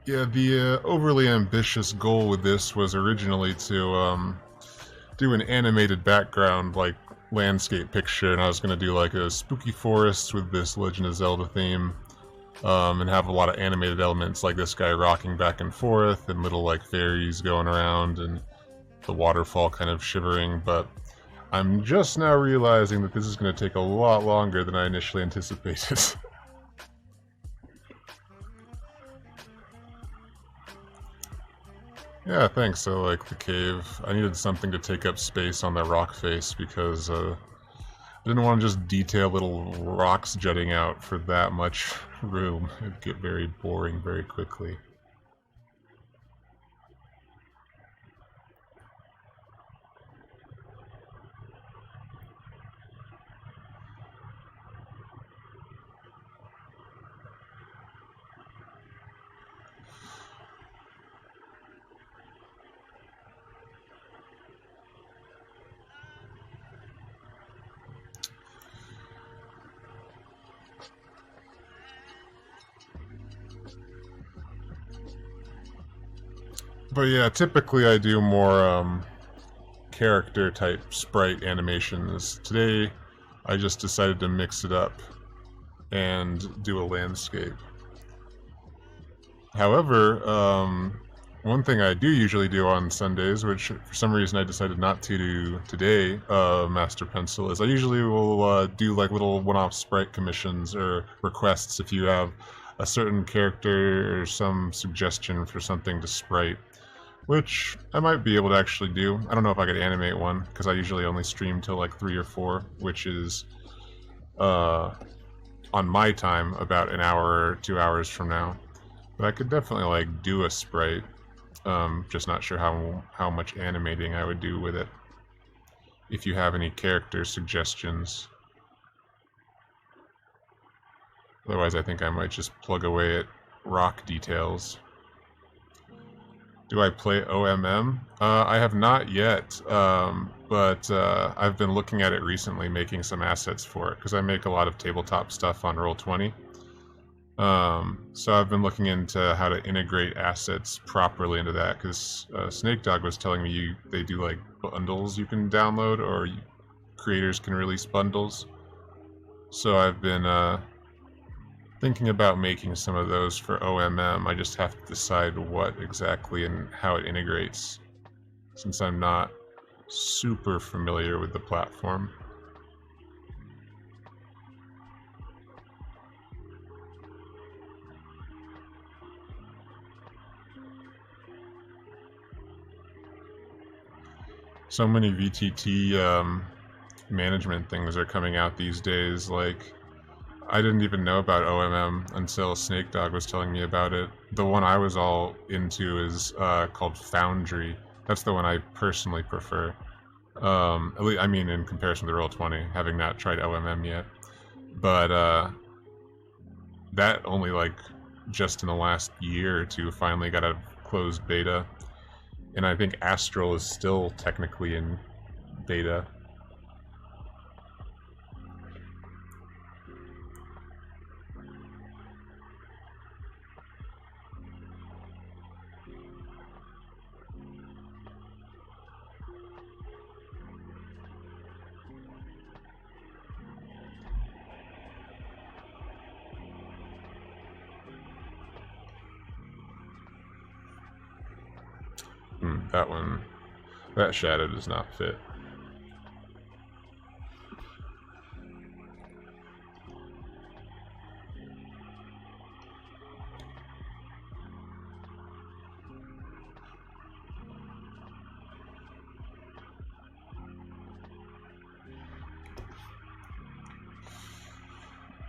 Yeah, the overly ambitious goal with this was originally to do an animated background, like landscape picture, and I was going to do like a spooky forest with this Legend of Zelda theme, and have a lot of animated elements, like this guy rocking back and forth, and little like fairies going around, and the waterfall kind of shivering. But I'm just now realizing that this is going to take a lot longer than I initially anticipated. Yeah, thanks. So, like, the cave, I needed something to take up space on the rock face because I didn't want to just detail little rocks jutting out for that much room. It'd get very boring very quickly. But yeah, typically I do more character type sprite animations. Today I just decided to mix it up and do a landscape. However, one thing I do usually do on Sundays, which for some reason I decided not to do today, Master Pencil, is I usually will do like little one-off sprite commissions or requests if you have a certain character or some suggestion for something to sprite, which I might be able to actually do. I don't know if I could animate one, because I usually only stream till like 3 or 4, which is, uh, on my time, about an hour or 2 hours from now. But I could definitely like do a sprite. Just not sure how much animating I would do with it. If you have any character suggestions. Otherwise, I think I might just plug away at rock details. Do I play OMM? I have not yet, but I've been looking at it recently, making some assets for it, because I make a lot of tabletop stuff on Roll20. So I've been looking into how to integrate assets properly into that, because Snake Dog was telling me they do like bundles you can download, or creators can release bundles. So I've been thinking about making some of those for OMM. I just have to decide what exactly and how it integrates, since I'm not super familiar with the platform. So many VTT management things are coming out these days. Like, I didn't even know about OMM until Snake Dog was telling me about it. The one I was all into is called Foundry. That's the one I personally prefer. At least, I mean, in comparison to Roll20, having not tried OMM yet. But that only like just in the last year or two finally got a closed beta. And I think Astral is still technically in beta. That one, that shadow does not fit.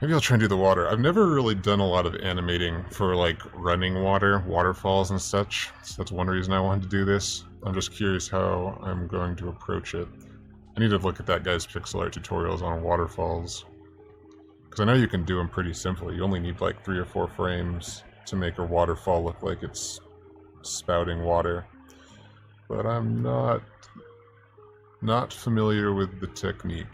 Maybe I'll try and do the water. I've never really done a lot of animating for like running water, waterfalls and such. So that's one reason I wanted to do this. I'm just curious how I'm going to approach it. I need to look at that guy's pixel art tutorials on waterfalls, because I know you can do them pretty simply. You only need like 3 or 4 frames to make a waterfall look like it's spouting water. But I'm not familiar with the technique.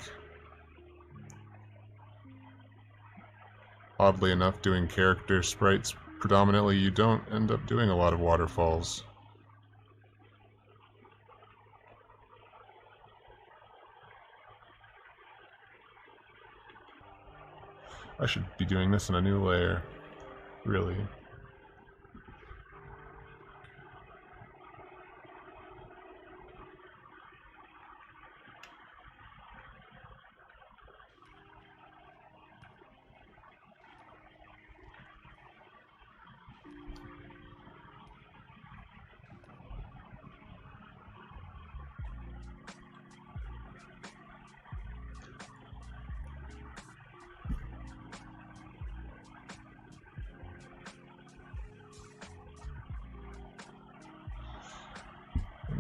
Oddly enough, doing character sprites predominantly you don't end up doing a lot of waterfalls. I should be doing this in a new layer, really.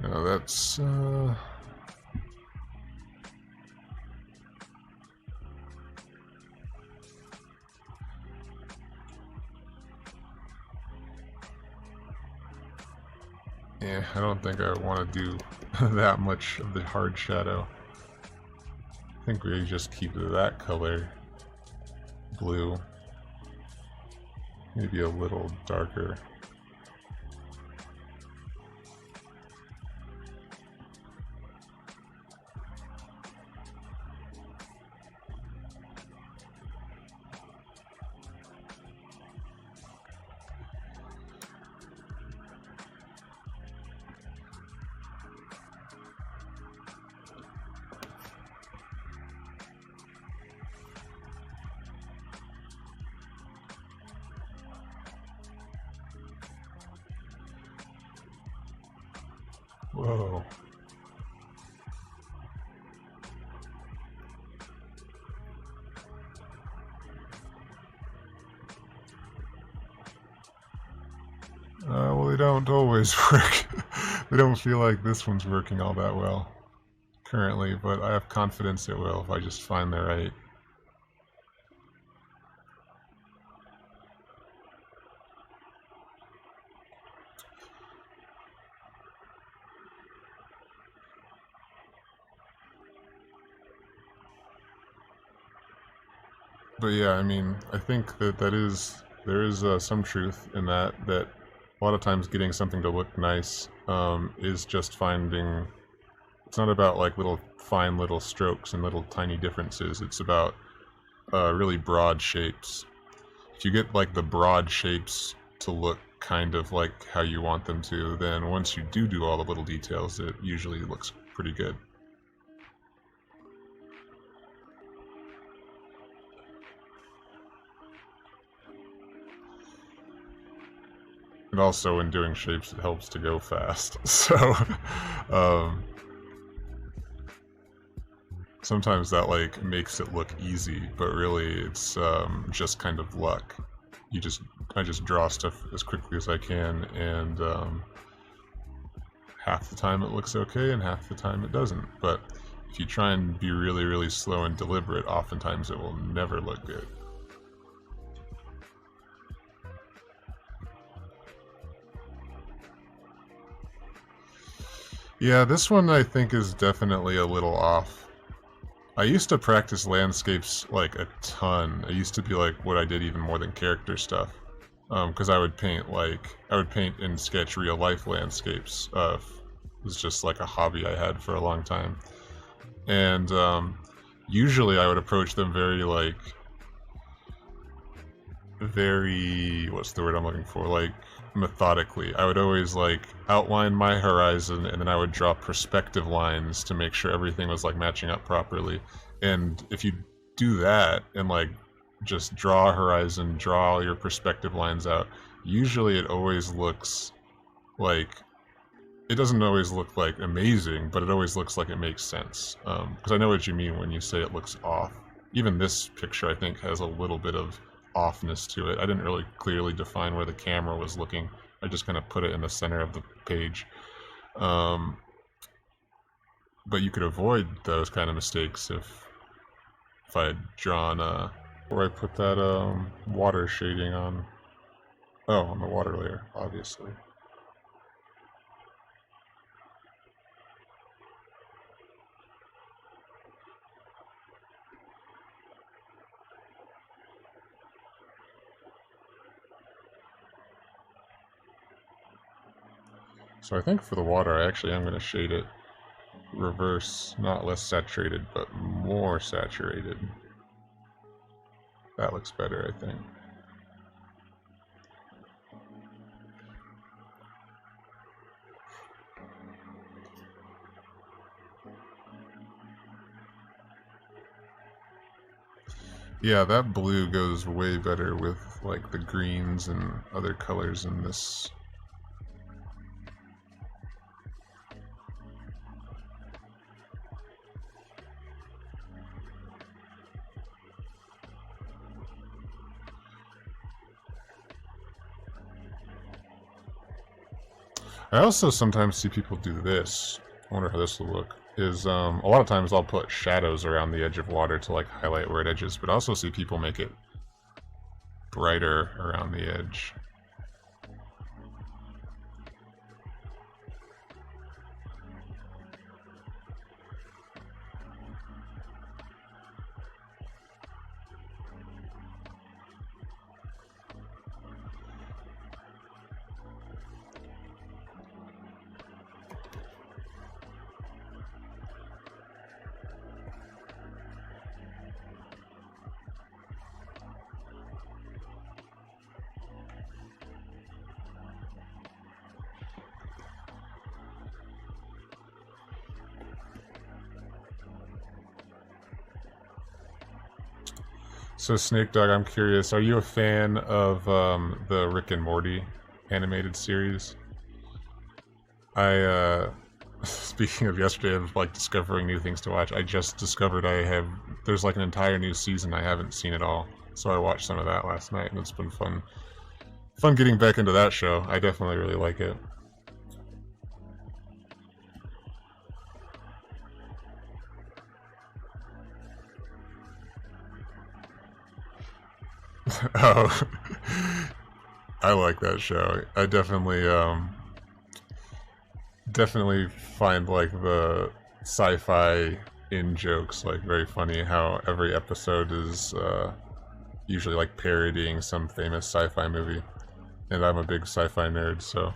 No, that's yeah, I don't think I want to do that much of the hard shadow. I think we just keep that color blue. Maybe a little darker. Whoa. Well, they don't always work. They don't feel like this one's working all that well currently, but I have confidence it will if I just find the right. But yeah, I mean, I think that there is some truth in that a lot of times getting something to look nice is just finding. It's not about like fine little strokes and little tiny differences. It's about really broad shapes. If you get like the broad shapes to look kind of like how you want them to, then once you do all the little details, it usually looks pretty good. And also, in doing shapes, it helps to go fast. So, um, sometimes that like makes it look easy, but really it's just kind of luck. I just draw stuff as quickly as I can, and half the time it looks okay, and half the time it doesn't. But if you try and be really slow and deliberate, oftentimes it will never look good. Yeah, this one I think is definitely a little off. I used to practice landscapes like a ton. I used to be like what I did even more than character stuff. Because I would paint and sketch real life landscapes. It was just like a hobby I had for a long time. And usually I would approach them very, what's the word I'm looking for? Like methodically. I would always like outline my horizon, and then I would draw perspective lines to make sure everything was like matching up properly. And if you do that and like just draw a horizon, draw all your perspective lines out, usually it always looks like, it doesn't always look like amazing, but it always looks like it makes sense. Because I know what you mean when you say it looks off. Even this picture, I think, has a little bit of offness to it. I didn't really clearly define where the camera was looking. I just kind of put it in the center of the page. But you could avoid those kind of mistakes if I had drawn where I put that water shading on. Oh, on the water layer, obviously. So I think for the water, I actually am going to shade it reverse, not less saturated, but more saturated. That looks better, I think. Yeah, that blue goes way better with like the greens and other colors in this. I also sometimes see people do this. I wonder how this will look. Is a lot of times I'll put shadows around the edge of water to like highlight where it edges, but I also see people make it brighter around the edge. So Snake Dog, I'm curious, are you a fan of the Rick and Morty animated series? Speaking of yesterday of like discovering new things to watch, I just discovered there's like an entire new season I haven't seen at all. So I watched some of that last night and it's been fun. Fun getting back into that show. I definitely really like it. Oh, I like that show. I definitely find like the sci-fi in jokes like very funny. How every episode is usually like parodying some famous sci-fi movie, and I'm a big sci-fi nerd, so.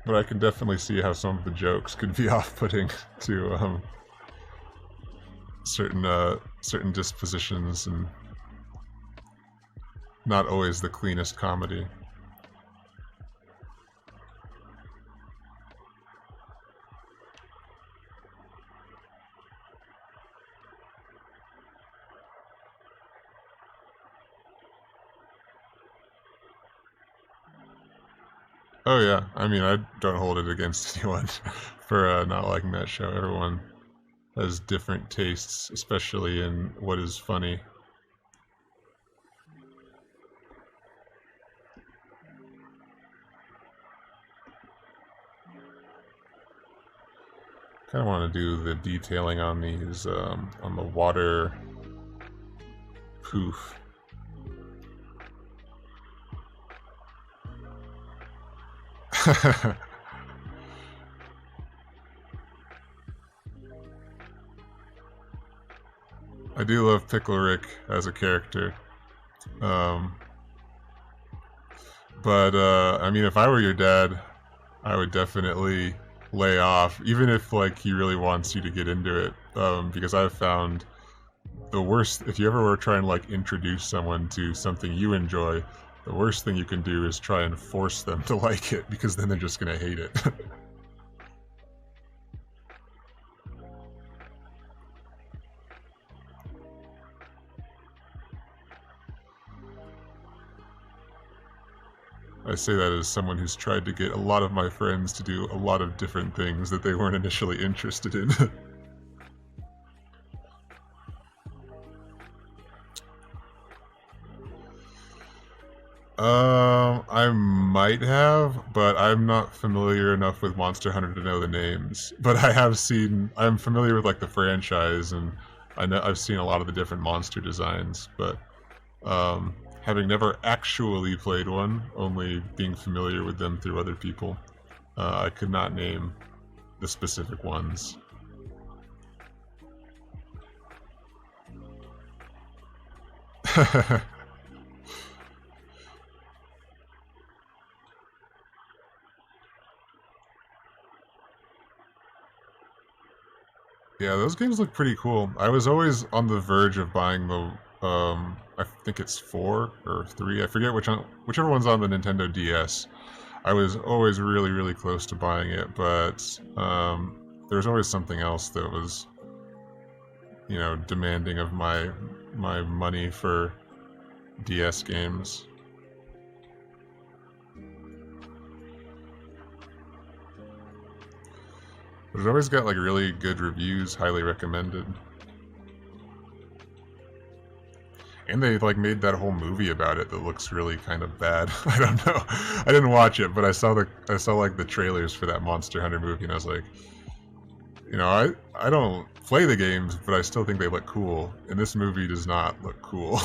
But I can definitely see how some of the jokes could be off-putting to certain dispositions and not always the cleanest comedy. Oh yeah, I mean I don't hold it against anyone for not liking that show. Everyone has different tastes, especially in what is funny. Kind of want to do the detailing on these on the water poof. I do love Pickle Rick as a character. Um, but I mean, if I were your dad, I would definitely lay off, even if like he really wants you to get into it. Because I've found the worst, if you ever were trying to like introduce someone to something you enjoy, the worst thing you can do is try and force them to like it, because then they're just gonna hate it. I say that as someone who's tried to get a lot of my friends to do a lot of different things that they weren't initially interested in. I might have, but I'm not familiar enough with Monster Hunter to know the names. But I'm familiar with like the franchise, and I've seen a lot of the different monster designs. But having never actually played one, only being familiar with them through other people, I could not name the specific ones. Yeah, those games look pretty cool. I was always on the verge of buying the I think it's 4 or 3. I forget whichever one's on the Nintendo DS. I was always really, really close to buying it, but there was always something else that was, demanding of my money for DS games. But it always got like really good reviews, highly recommended. And they like made that whole movie about it that looks really kind of bad. I don't know. I didn't watch it, but I saw like the trailers for that Monster Hunter movie, and I was like, I don't play the games, but I still think they look cool. And this movie does not look cool.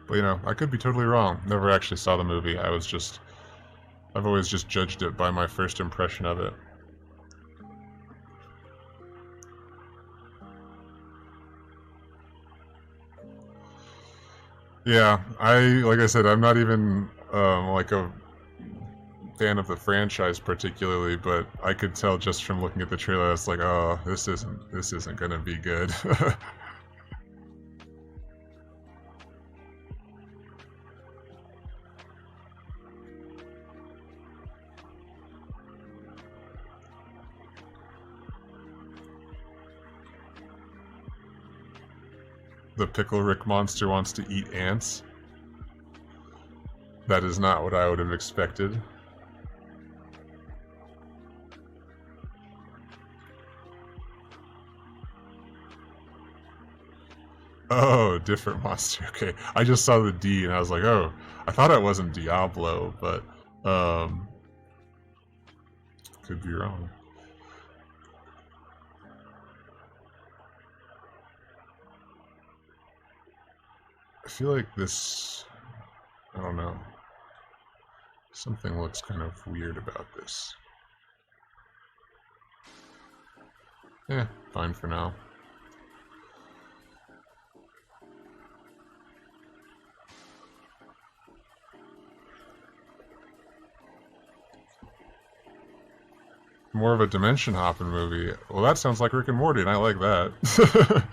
But I could be totally wrong. Never actually saw the movie. I've always just judged it by my first impression of it. Yeah, like I said, I'm not even like a fan of the franchise particularly, but I could tell just from looking at the trailer, it's like, oh, this isn't gonna be good. The Pickle Rick monster wants to eat ants. That is not what I would have expected. Oh, different monster. Okay. I just saw the D and I was like, oh, I thought it wasn't Diablo, but could be wrong. I feel like this, I don't know. Something looks kind of weird about this. Fine for now. More of a dimension hopping movie. Well, that sounds like Rick and Morty, and I like that.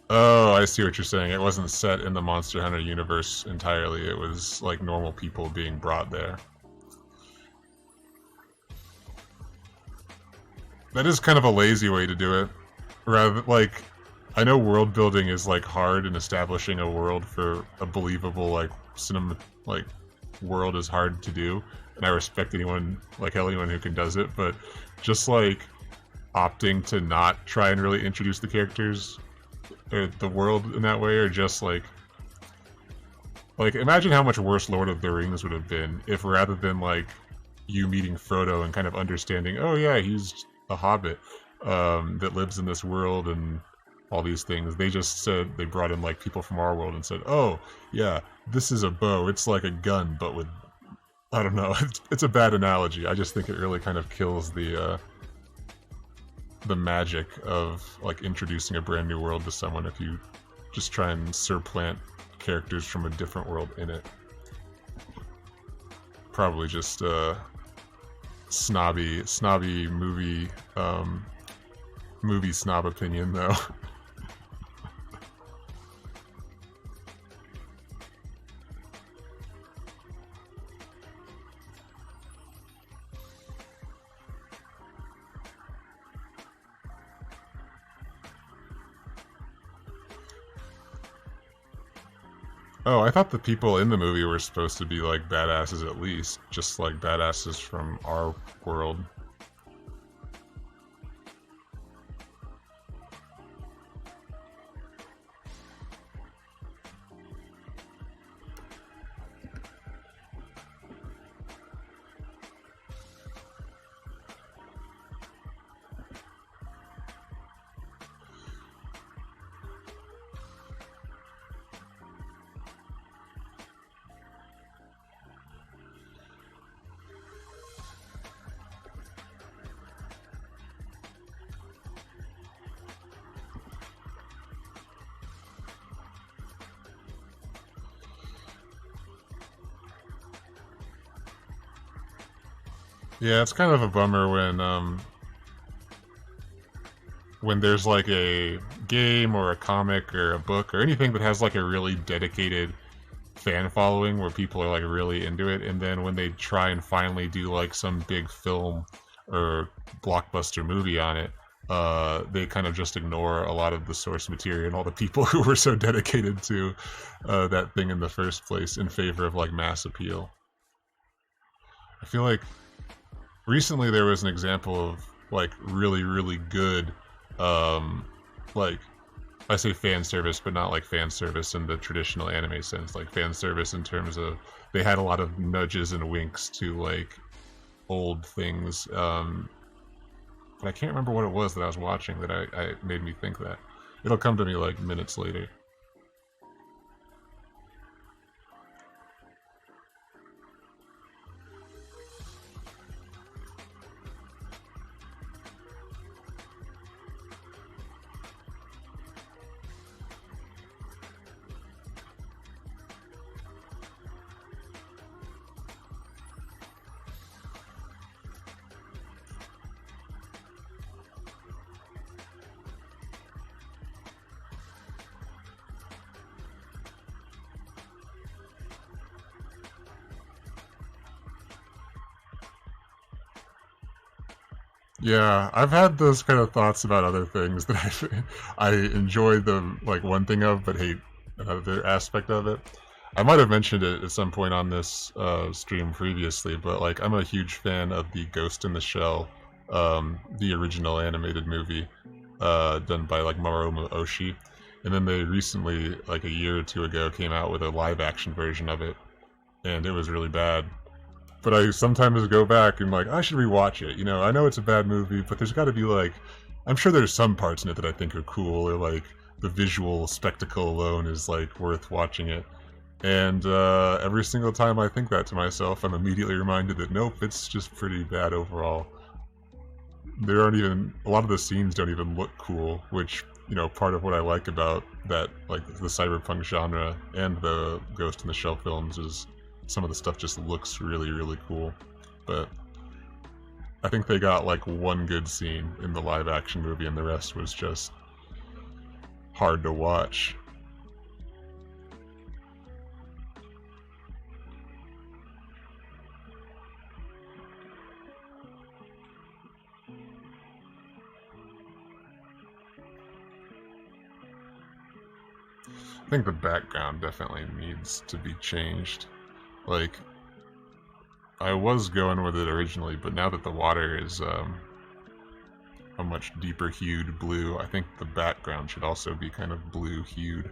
Oh, I see what you're saying. It wasn't set in the Monster Hunter universe entirely. It was like normal people being brought there. That is kind of a lazy way to do it. Rather, like, I know world building is like hard, and establishing a world for a believable like world is hard to do. And I respect anyone who can does it, but just like opting to not try and really introduce the characters or the world in that way, or just like imagine how much worse Lord of the Rings would have been if rather than like you meeting Frodo and kind of understanding, oh yeah, he's a hobbit that lives in this world and all these things, they just said they brought in like people from our world and said, oh yeah, this is a bow, it's like a gun but with, I don't know, it's a bad analogy. I just think it really kind of kills the magic of like introducing a brand new world to someone if you just try and supplant characters from a different world in it. Probably just snobby movie snob opinion though. Oh, I thought the people in the movie were supposed to be like badasses at least, just like badasses from our world. Yeah, it's kind of a bummer when there's like a game or a comic or a book or anything that has like a really dedicated fan following where people are like really into it, and then when they try and finally do like some big film or blockbuster movie on it, they kind of just ignore a lot of the source material and all the people who were so dedicated to that thing in the first place in favor of like mass appeal. I feel like recently there was an example of like really good um like I say fan service, but not like fan service in the traditional anime sense. Like fan service in terms of they had a lot of nudges and winks to like old things. But I can't remember what it was that I was watching that I made me think that. It'll come to me like minutes later. Yeah, I've had those kind of thoughts about other things that I enjoy the like one thing of, but hate another aspect of it. I might have mentioned it at some point on this stream previously, but like I'm a huge fan of the Ghost in the Shell, the original animated movie, done by like Mamoru Oshii, and then they recently, like a year or two ago, came out with a live action version of it, and it was really bad. But I sometimes go back and like I should rewatch it. You know, I know it's a bad movie, but there's got to be like, I'm sure there's some parts in it that I think are cool, or like the visual spectacle alone is like worth watching it. And every single time I think that to myself, I'm immediately reminded that nope, it's just pretty bad overall. There aren't even a lot of the scenes don't even look cool, which part of what I like about that like the cyberpunk genre and the Ghost in the Shell films is some of the stuff just looks really cool. But I think they got like one good scene in the live action movie, and the rest was just hard to watch. I think the background definitely needs to be changed. Like, I was going with it originally, but now that the water is a much deeper hued blue, I think the background should also be kind of blue hued.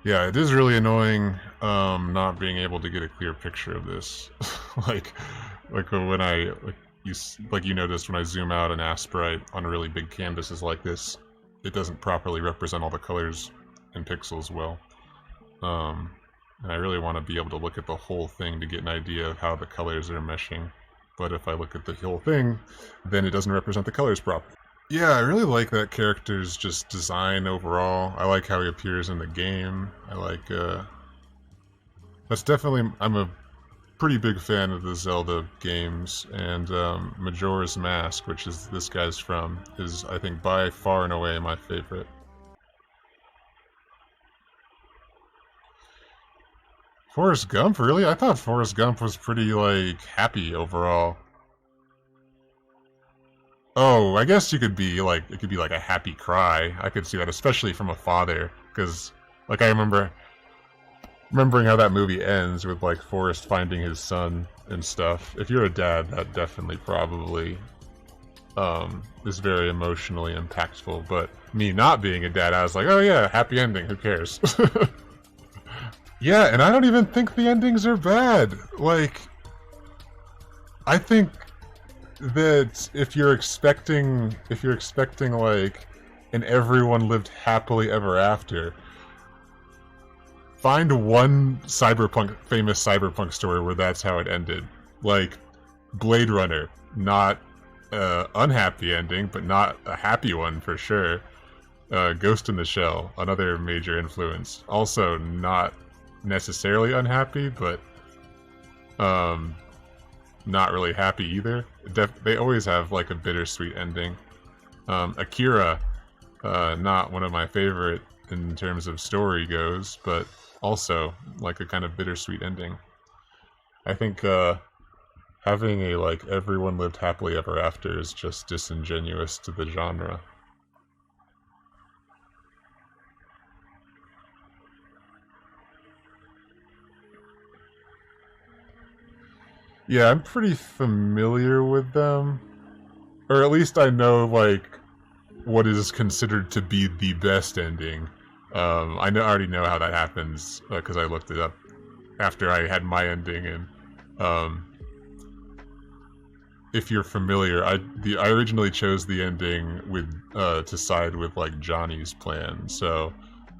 Yeah, it is really annoying not being able to get a clear picture of this. like, like when I like you noticed when I zoom out an aspirite on really big canvases like this, it doesn't properly represent all the colors and pixels well. And I really want to be able to look at the whole thing to get an idea of how the colors are meshing. But if I look at the whole thing, then it doesn't represent the colors properly. Yeah, I really like that character's just design overall. I like how he appears in the game. I like, that's definitely, I'm a pretty big fan of the Zelda games, and Majora's Mask, which is this guy's from, is, I think, by far and away my favorite. Forrest Gump, really? I thought Forrest Gump was pretty, like, happy overall. Oh, I guess you could be like it could be like a happy cry. I could see that, especially from a father, because like I remembering how that movie ends with like Forrest finding his son and stuff. If you're a dad, that definitely probably is very emotionally impactful. But me not being a dad, I was like, oh yeah, happy ending. Who cares? Yeah, and I don't even think the endings are bad. Like, I think that if you're expecting like an everyone lived happily ever after, find one famous cyberpunk story where that's how it ended. Like Blade Runner, not unhappy ending, but not a happy one for sure. Ghost in the Shell, another major influence. Also not necessarily unhappy, but not really happy either. They always have like a bittersweet ending. Akira, not one of my favorite in terms of story goes, but also like a kind of bittersweet ending. I think having a like everyone lived happily ever after is just disingenuous to the genre. Yeah, I'm pretty familiar with them. Or at least I know, like, what is considered to be the best ending. I already know how that happens, because I looked it up after I had my ending, and if you're familiar, I originally chose the ending with to side with, like, Johnny's plan, so...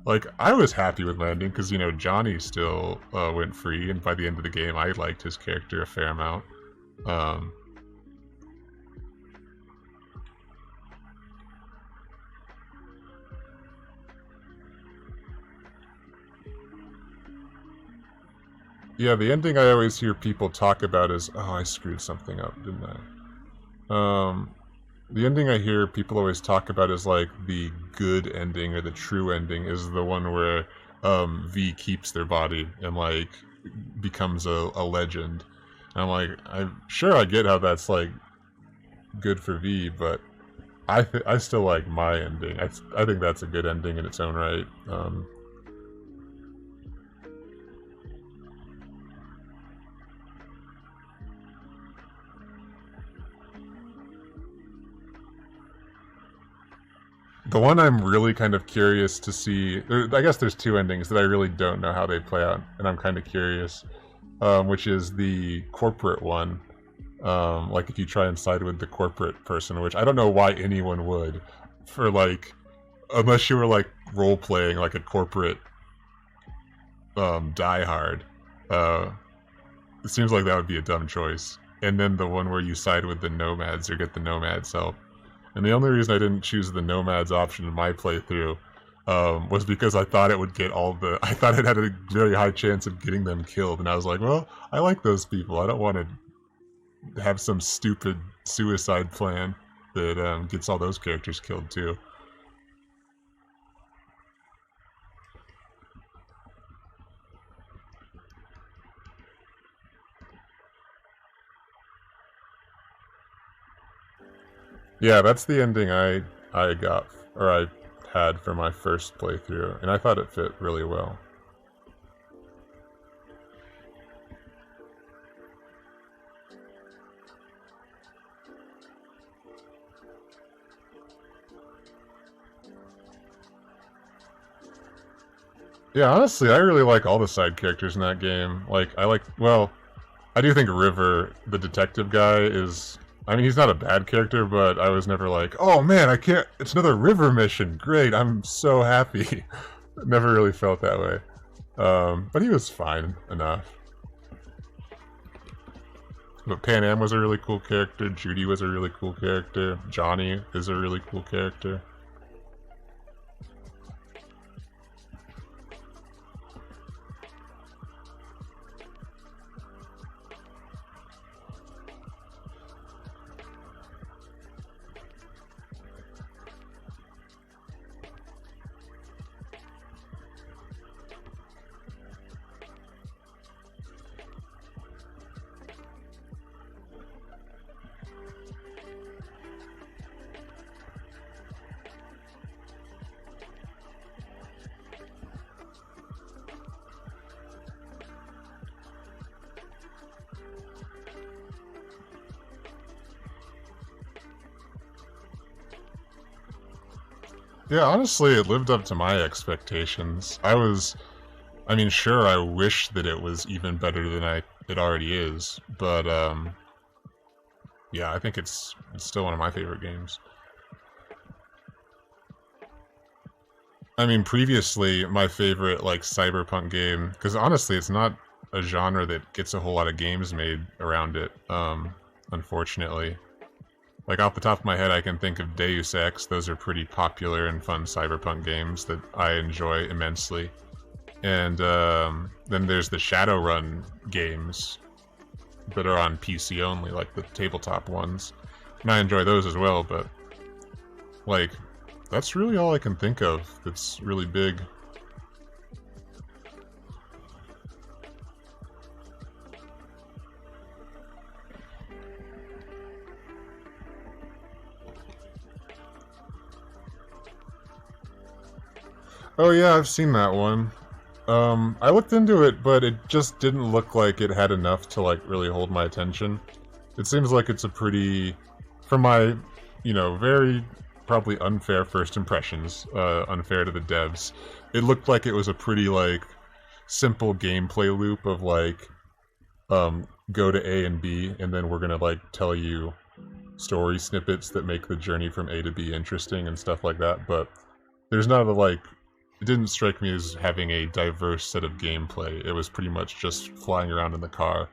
Like, I was happy with my ending, because, you know, Johnny still went free, and by the end of the game, I liked his character a fair amount. Yeah, the ending I always hear people talk about is, oh, I screwed something up, didn't I? The ending I hear people always talk about is like the good ending or the true ending is the one where V keeps their body and like becomes a legend. And I'm like, I'm sure I get how that's like good for V, but I still like my ending. I think that's a good ending in its own right. The one I'm really kind of curious to see, I guess there's two endings that I really don't know how they play out, and I'm kind of curious, which is the corporate one. Like if you try and side with the corporate person, which I don't know why anyone would, for like, unless you were like role playing like a corporate Die Hard. It seems like that would be a dumb choice. And then the one where you side with the nomads or get the nomads help. And the only reason I didn't choose the nomads option in my playthrough was because I thought it would get I thought it had a very high chance of getting them killed. And I was like, well, I like those people. I don't want to have some stupid suicide plan that gets all those characters killed too. Yeah, that's the ending I got, or I had for my first playthrough, and I thought it fit really well. Yeah, honestly, I really like all the side characters in that game. Like, well, I do think River, the detective guy, is... I mean, he's not a bad character, but I was never like, oh man, I can't... It's another River mission! Great, I'm so happy. Never really felt that way. But he was fine enough. But Pan Am was a really cool character, Judy was a really cool character, Johnny is a really cool character. Yeah, honestly, it lived up to my expectations. I mean, sure, I wish that it was even better than it already is, but, yeah, I think it's still one of my favorite games. I mean, previously, my favorite, like, cyberpunk game, because honestly, it's not a genre that gets a whole lot of games made around it, unfortunately. Like, off the top of my head, I can think of Deus Ex. Those are pretty popular and fun cyberpunk games that I enjoy immensely. And then there's the Shadowrun games that are on PC only, like the tabletop ones. And I enjoy those as well, but, like, that's really all I can think of that's really big. Oh yeah, I've seen that one. I looked into it, but it just didn't look like it had enough to, like, really hold my attention. It seems like it's a pretty, from my, very probably unfair first impressions, unfair to the devs, it looked like it was a pretty, like, simple gameplay loop of, like, go to A and B, and then we're gonna, like, tell you story snippets that make the journey from A to B interesting and stuff like that, but there's not a, like, it didn't strike me as having a diverse set of gameplay. It was pretty much just flying around in the car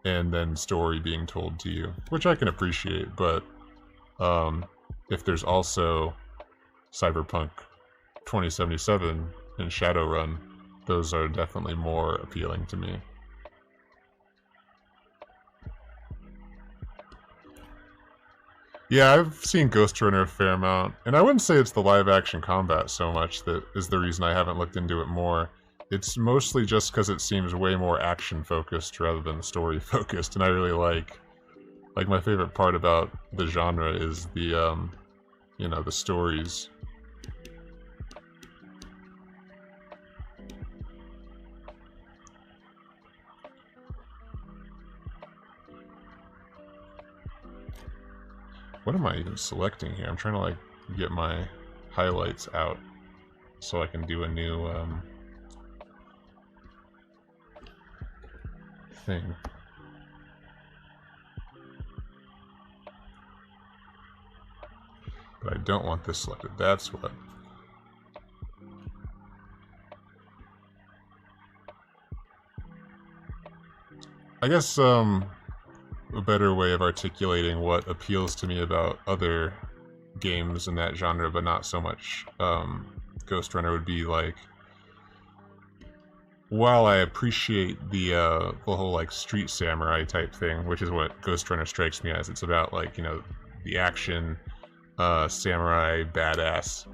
and then story being told to you, which I can appreciate, but if there's also Cyberpunk 2077 and Shadowrun, those are definitely more appealing to me. Yeah, I've seen Ghost Runner a fair amount, and I wouldn't say it's the live-action combat so much that is the reason I haven't looked into it more. It's mostly just because it seems way more action-focused rather than story-focused, and I really like, my favorite part about the genre is the, the stories. What am I even selecting here? I'm trying to, like, get my highlights out so I can do a new, thing. But I don't want this selected. That's what. I guess, a better way of articulating what appeals to me about other games in that genre, but not so much Ghost Runner, would be, like, while I appreciate the whole, like, street samurai type thing, which is what Ghost Runner strikes me as. It's about, like, the action, samurai, badass,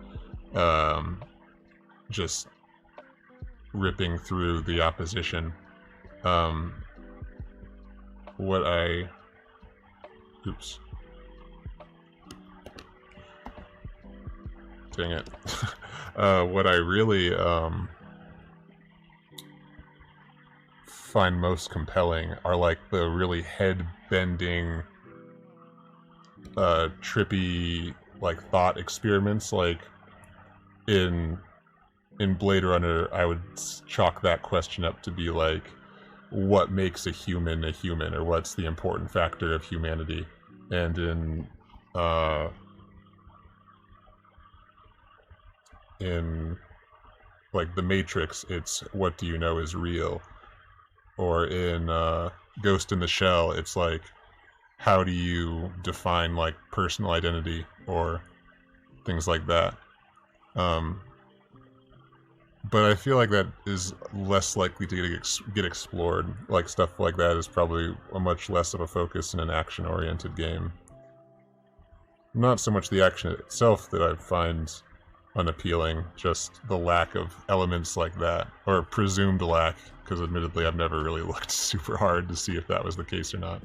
just ripping through the opposition. What I... Oops. Dang it. What I really find most compelling are, like, the really head-bending, trippy, like, thought experiments. Like, in Blade Runner, I would chalk that question up to be, like, what makes a human, or what's the important factor of humanity. And in like The Matrix, it's what do you know is real. Or in Ghost in the Shell, it's like, how do you define, like, personal identity, or things like that. But I feel like that is less likely to get explored. Like, stuff like that is probably a much less of a focus in an action-oriented game. Not so much the action itself that I find unappealing, just the lack of elements like that, or presumed lack, because admittedly I've never really looked super hard to see if that was the case or not.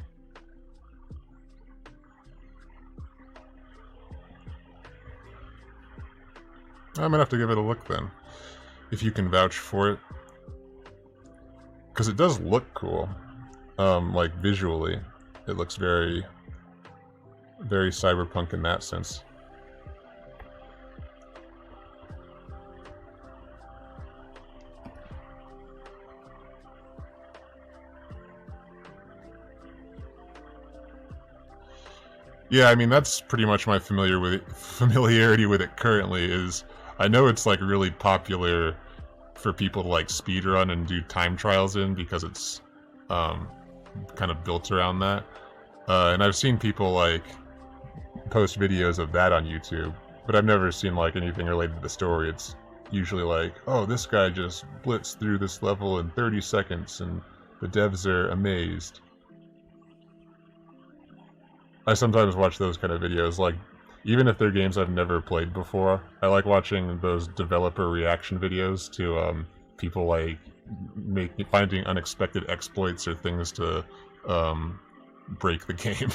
I'm gonna have to give it a look then, if you can vouch for it, because it does look cool. Like, visually, it looks very, very cyberpunk in that sense. Yeah, I mean, that's pretty much my familiarity with it currently. Is I know it's like really popular for people to like speedrun and do time trials in because it's kind of built around that. And I've seen people like post videos of that on YouTube, but I've never seen like anything related to the story. It's usually like, oh, this guy just blitzed through this level in 30 seconds and the devs are amazed. I sometimes watch those kind of videos, like, even if they're games I've never played before. I like watching those developer reaction videos to people like finding unexpected exploits or things to break the game.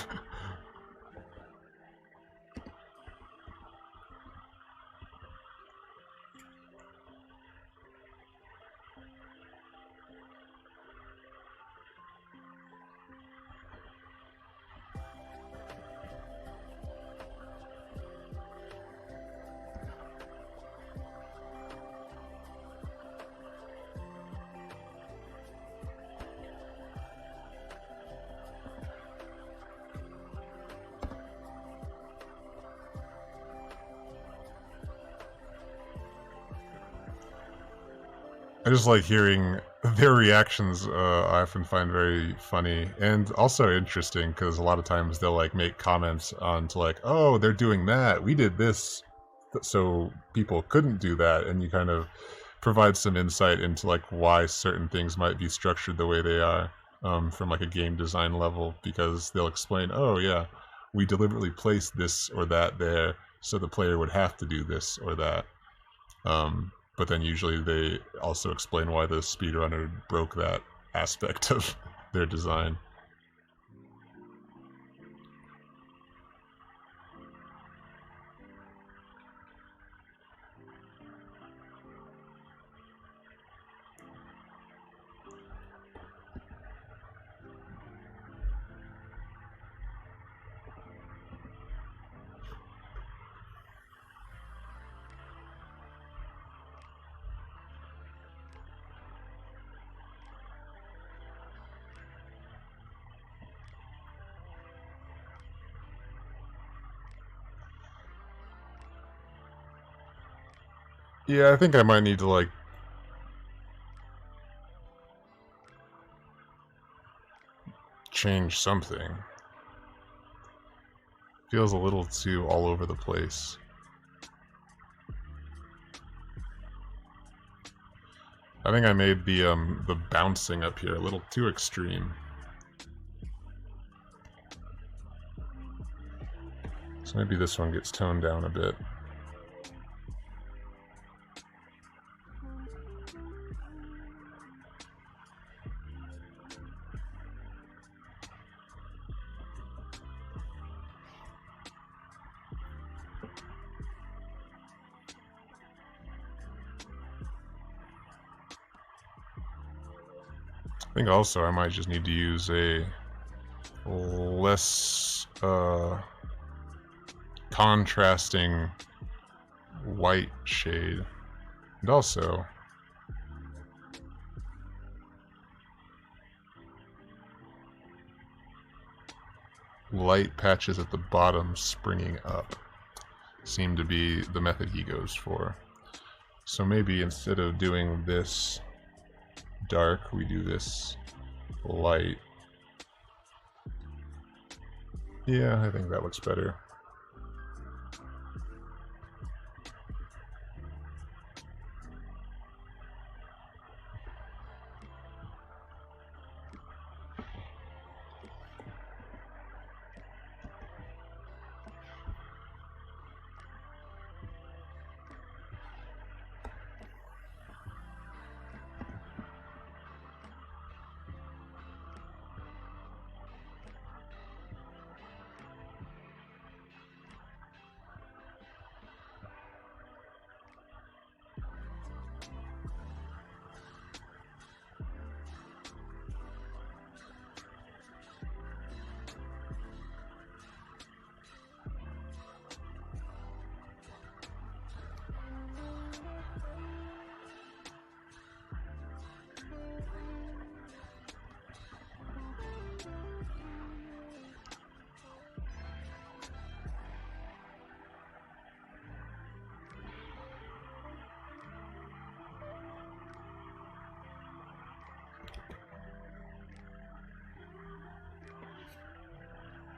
I just like hearing their reactions. I often find very funny and also interesting because a lot of times they'll like make comments on to like, oh, they're doing that. We did this, so people couldn't do that, and you kind of provide some insight into like why certain things might be structured the way they are from like a game design level, because they'll explain, oh yeah, we deliberately placed this or that there so the player would have to do this or that. But then usually they also explain why the speedrunner broke that aspect of their design. Yeah, I think I might need to like change something. Feels a little too all over the place. I think I made the bouncing up here a little too extreme. So maybe this one gets toned down a bit. I think also I might just need to use a less contrasting white shade. And also, light patches at the bottom springing up seem to be the method he goes for. So maybe instead of doing this dark, we do this light. Yeah, I think that looks better.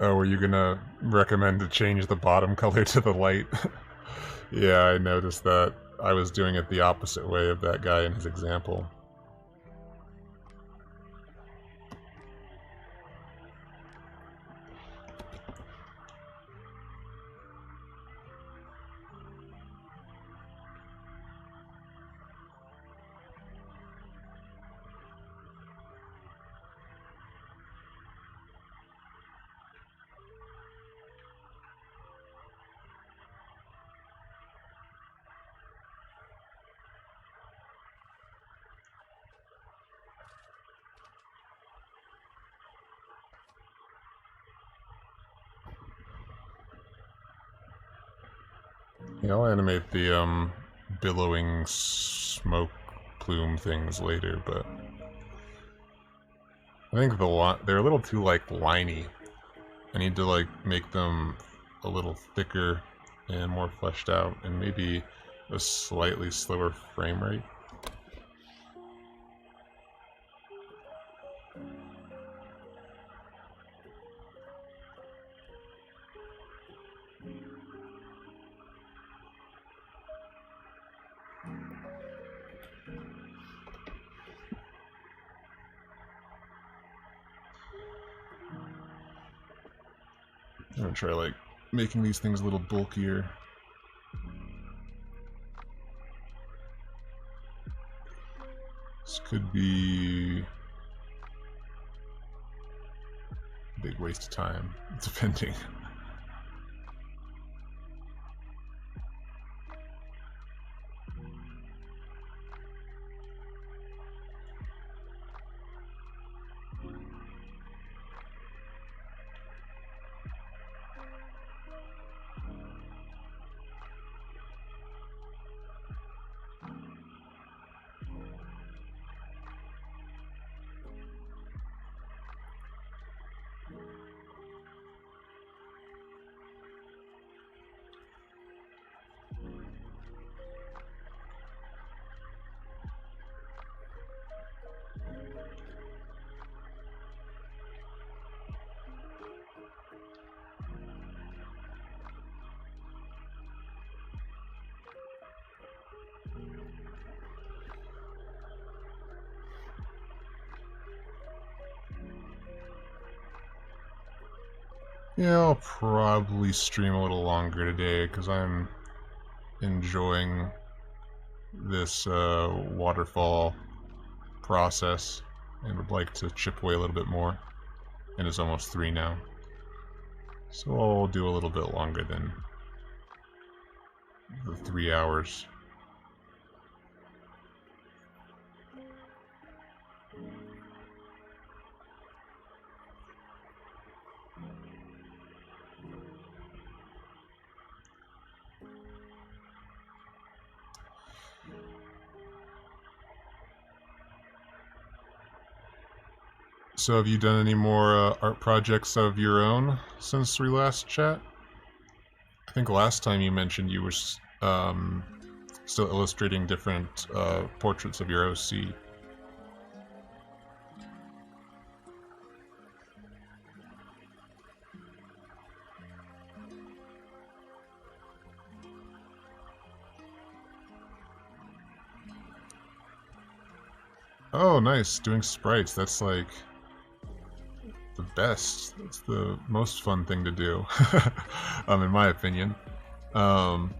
Oh, were you gonna recommend to change the bottom color to the light? Yeah, I noticed that. I was doing it the opposite way of that guy in his example. Yeah, I'll animate the billowing smoke plume things later, but I think they're a little too like liney. I need to like make them a little thicker and more fleshed out, and maybe a slightly slower frame rate. I'm gonna try like making these things a little bulkier. This could be a big waste of time, depending. Yeah, I'll probably stream a little longer today because I'm enjoying this waterfall process and would like to chip away a little bit more. And it's almost 3 now. So I'll do a little bit longer than the 3 hours. So have you done any more art projects of your own since we last chat? I think last time you mentioned you were still illustrating different portraits of your OC. Oh, nice. Doing sprites. That's like the best. That's the most fun thing to do, in my opinion. But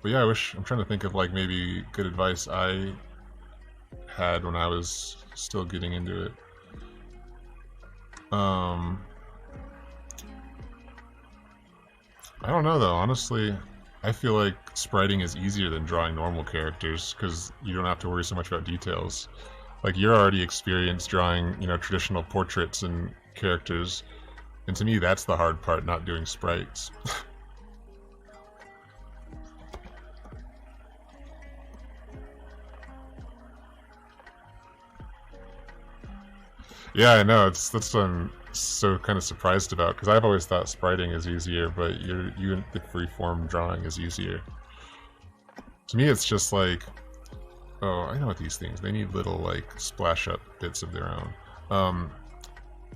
yeah, I'm trying to think of like maybe good advice I had when I was still getting into it. I don't know though, honestly. I feel like spriting is easier than drawing normal characters because you don't have to worry so much about details. Like you're already experienced drawing, traditional portraits and characters, and to me that's the hard part, not doing sprites. Yeah, I know. That's what I'm so kind of surprised about because I've always thought spriting is easier, but the freeform drawing is easier. To me, it's just like, oh, I know what these things. They need little like splash up bits of their own.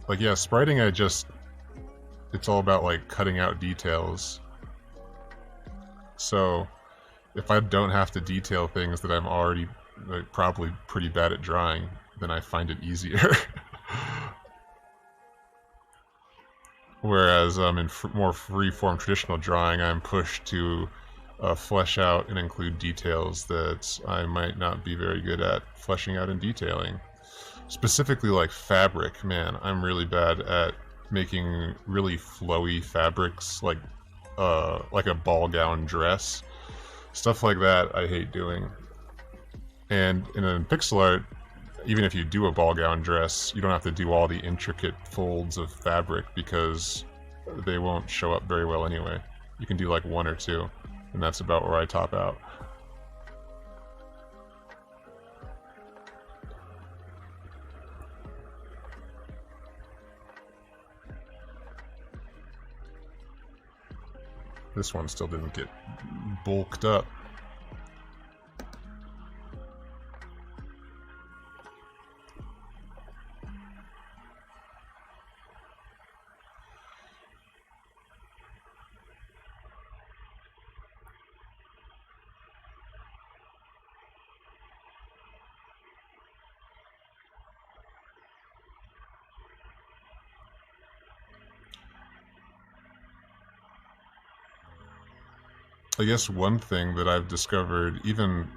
Like yeah, spriting it's all about like cutting out details. So if I don't have to detail things that I'm already like, probably pretty bad at drawing, then I find it easier. Whereas in more free-form traditional drawing, I'm pushed to flesh out and include details that I might not be very good at fleshing out and detailing. Specifically like fabric, man, I'm really bad at making really flowy fabrics like a ball gown dress. Stuff like that I hate doing. And in pixel art, even if you do a ball gown dress, you don't have to do all the intricate folds of fabric because they won't show up very well anyway. You can do like one or two, and that's about where I top out. This one still didn't get bulked up. I guess one thing that I've discovered, even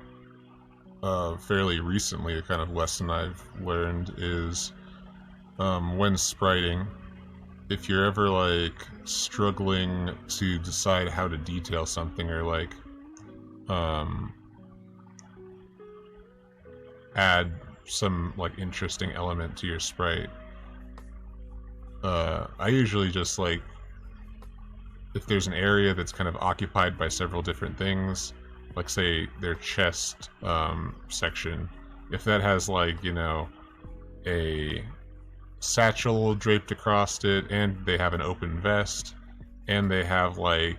fairly recently, a kind of lesson I've learned is when spriting, if you're ever like struggling to decide how to detail something or like add some like interesting element to your sprite, I usually just like, if there's an area that's kind of occupied by several different things, like say their chest section, if that has like, you know, a satchel draped across it, and they have an open vest, and they have like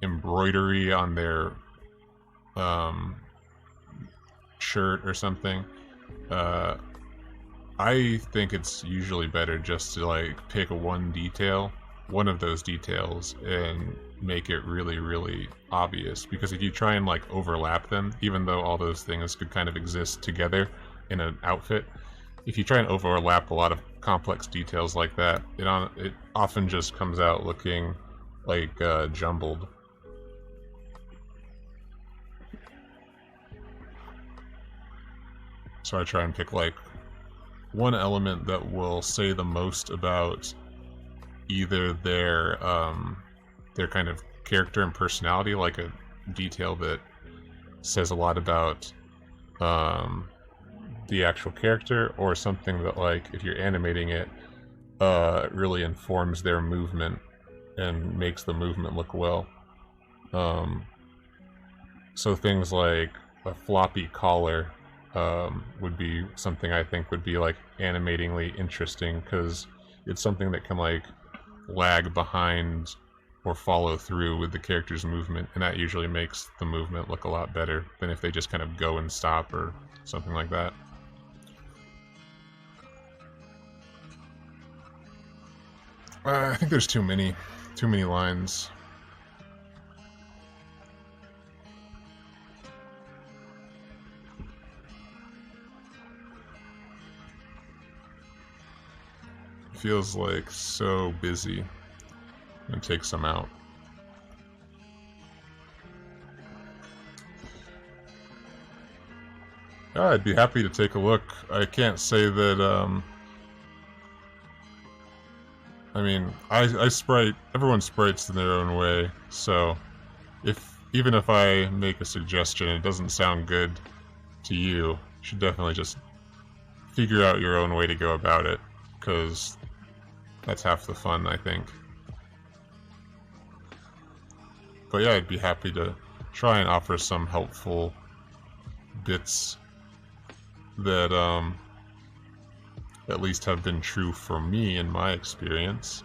embroidery on their shirt or something, I think it's usually better just to like pick one of those details, and make it really, really obvious. Because if you try and like overlap them, even though all those things could kind of exist together in an outfit, if you try and overlap a lot of complex details like that, it often just comes out looking like jumbled. So I try and pick like one element that will say the most about either their kind of character and personality, like a detail that says a lot about the actual character, or something that, like, if you're animating it, really informs their movement and makes the movement look well. So things like a floppy collar would be something I think would be like animatingly interesting, because it's something that can like lag behind or follow through with the character's movement, and that usually makes the movement look a lot better than if they just kind of go and stop or something like that. I think there's too many lines. Feels like so busy. And take some out. Yeah, I'd be happy to take a look. I can't say that, I mean, I sprite, everyone sprites in their own way, so even if I make a suggestion and it doesn't sound good to you, you should definitely just figure out your own way to go about it, because that's half the fun, I think. But yeah, I'd be happy to try and offer some helpful bits that at least have been true for me in my experience.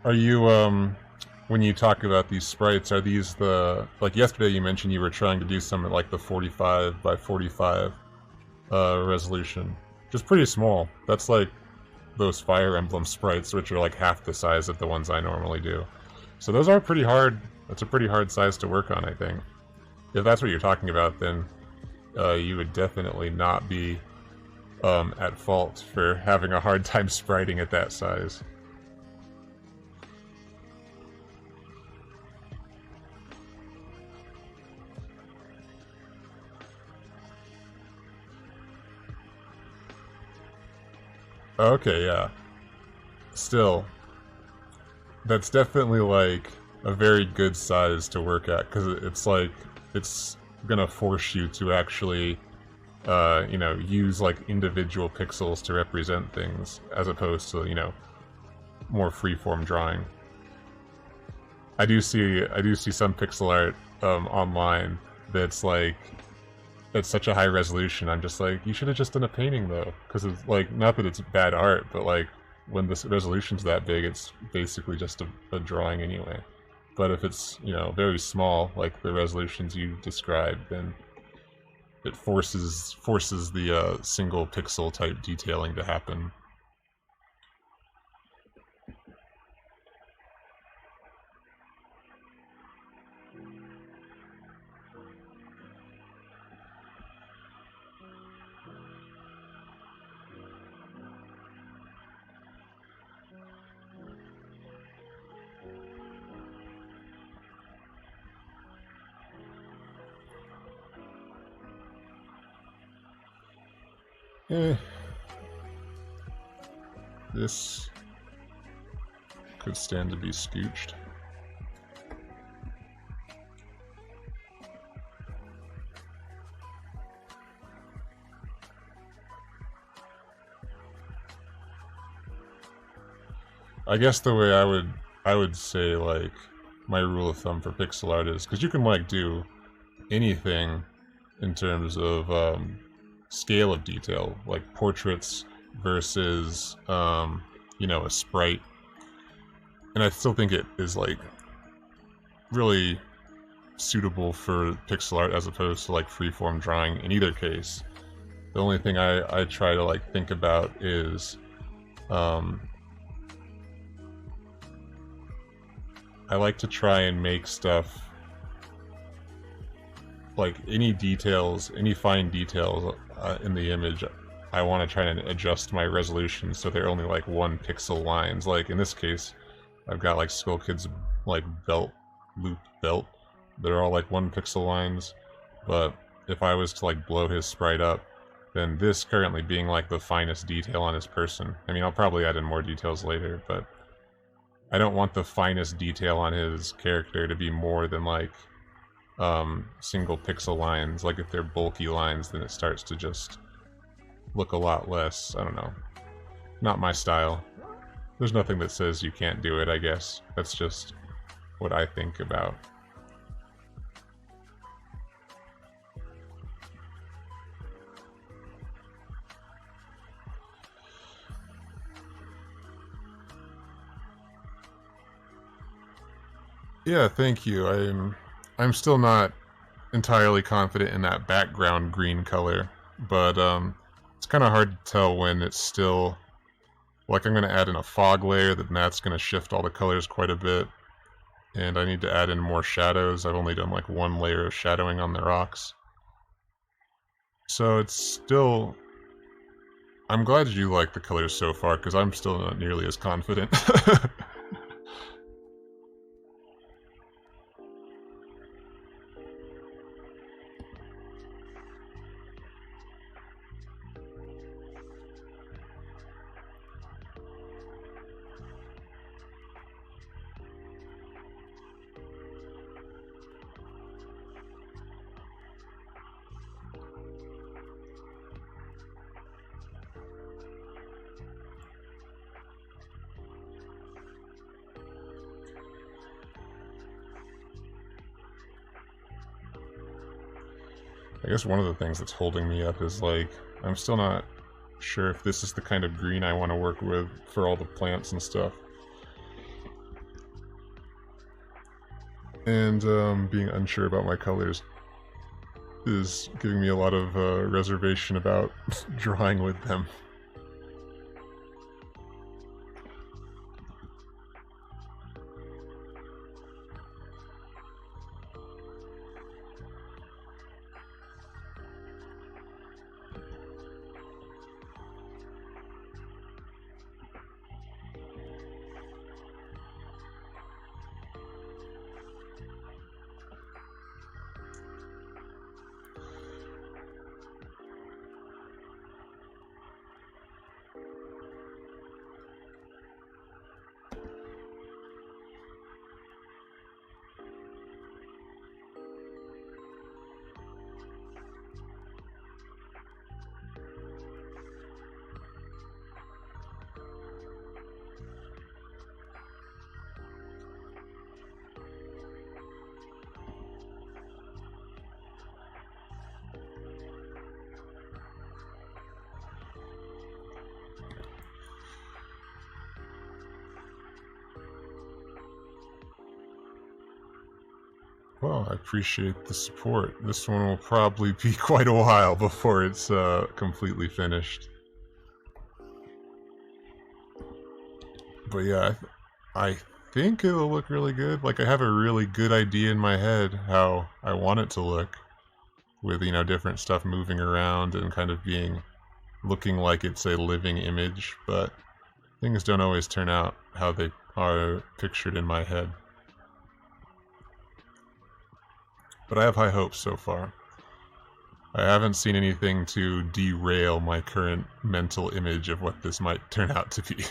Are you when you talk about these sprites, are these the, like yesterday you mentioned you were trying to do some at like the 45 by 45 resolution, which is pretty small. That's like those Fire Emblem sprites, which are like half the size of the ones I normally do. So those are pretty hard. That's a pretty hard size to work on, I think. If that's what you're talking about, then you would definitely not be at fault for having a hard time spriting at that size. Okay, yeah. Still, that's definitely like a very good size to work at, because it's like it's gonna force you to actually you know, use like individual pixels to represent things as opposed to, you know, more freeform drawing. I do see some pixel art online that's like, it's such a high resolution. I'm just like, you should have just done a painting though, because it's like, not that it's bad art, but like when this resolution's that big, it's basically just a drawing anyway. But if it's, you know, very small, like the resolutions you described, then it forces the single pixel type detailing to happen. Eh. This could stand to be scooched. I guess the way I would say, like, my rule of thumb for pixel art is, because you can like do anything in terms of scale of detail, like portraits versus you know, a sprite, and I still think it is like really suitable for pixel art as opposed to like freeform drawing in either case. The only thing I try to like think about is I like to try and make stuff like any details, any fine details in the image. I want to try and adjust my resolution so they're only like 1 pixel lines. Like in this case, I've got like Skull Kid's like loop belt. They're all like 1 pixel lines. But if I was to like blow his sprite up, then this currently being like the finest detail on his person. I mean, I'll probably add in more details later, but I don't want the finest detail on his character to be more than like single pixel lines. Like if they're bulky lines, then it starts to just look a lot less, I don't know, not my style. There's nothing that says you can't do it, I guess. That's just what I think about. Yeah, thank you. I'm still not entirely confident in that background green color, but it's kind of hard to tell when it's still, like, I'm going to add in a fog layer, then that's going to shift all the colors quite a bit, and I need to add in more shadows. I've only done like 1 layer of shadowing on the rocks, so it's still, I'm glad you like the colors so far, because I'm still not nearly as confident. I guess one of the things that's holding me up is, like, I'm still not sure if this is the kind of green I want to work with for all the plants and stuff. and being unsure about my colors is giving me a lot of reservation about drawing with them. Well, I appreciate the support. This one will probably be quite a while before it's completely finished. But yeah, I think it'll look really good. Like, I have a really good idea in my head how I want it to look, with, you know, different stuff moving around and kind of looking like it's a living image, but things don't always turn out how they are pictured in my head. But I have high hopes so far. I haven't seen anything to derail my current mental image of what this might turn out to be.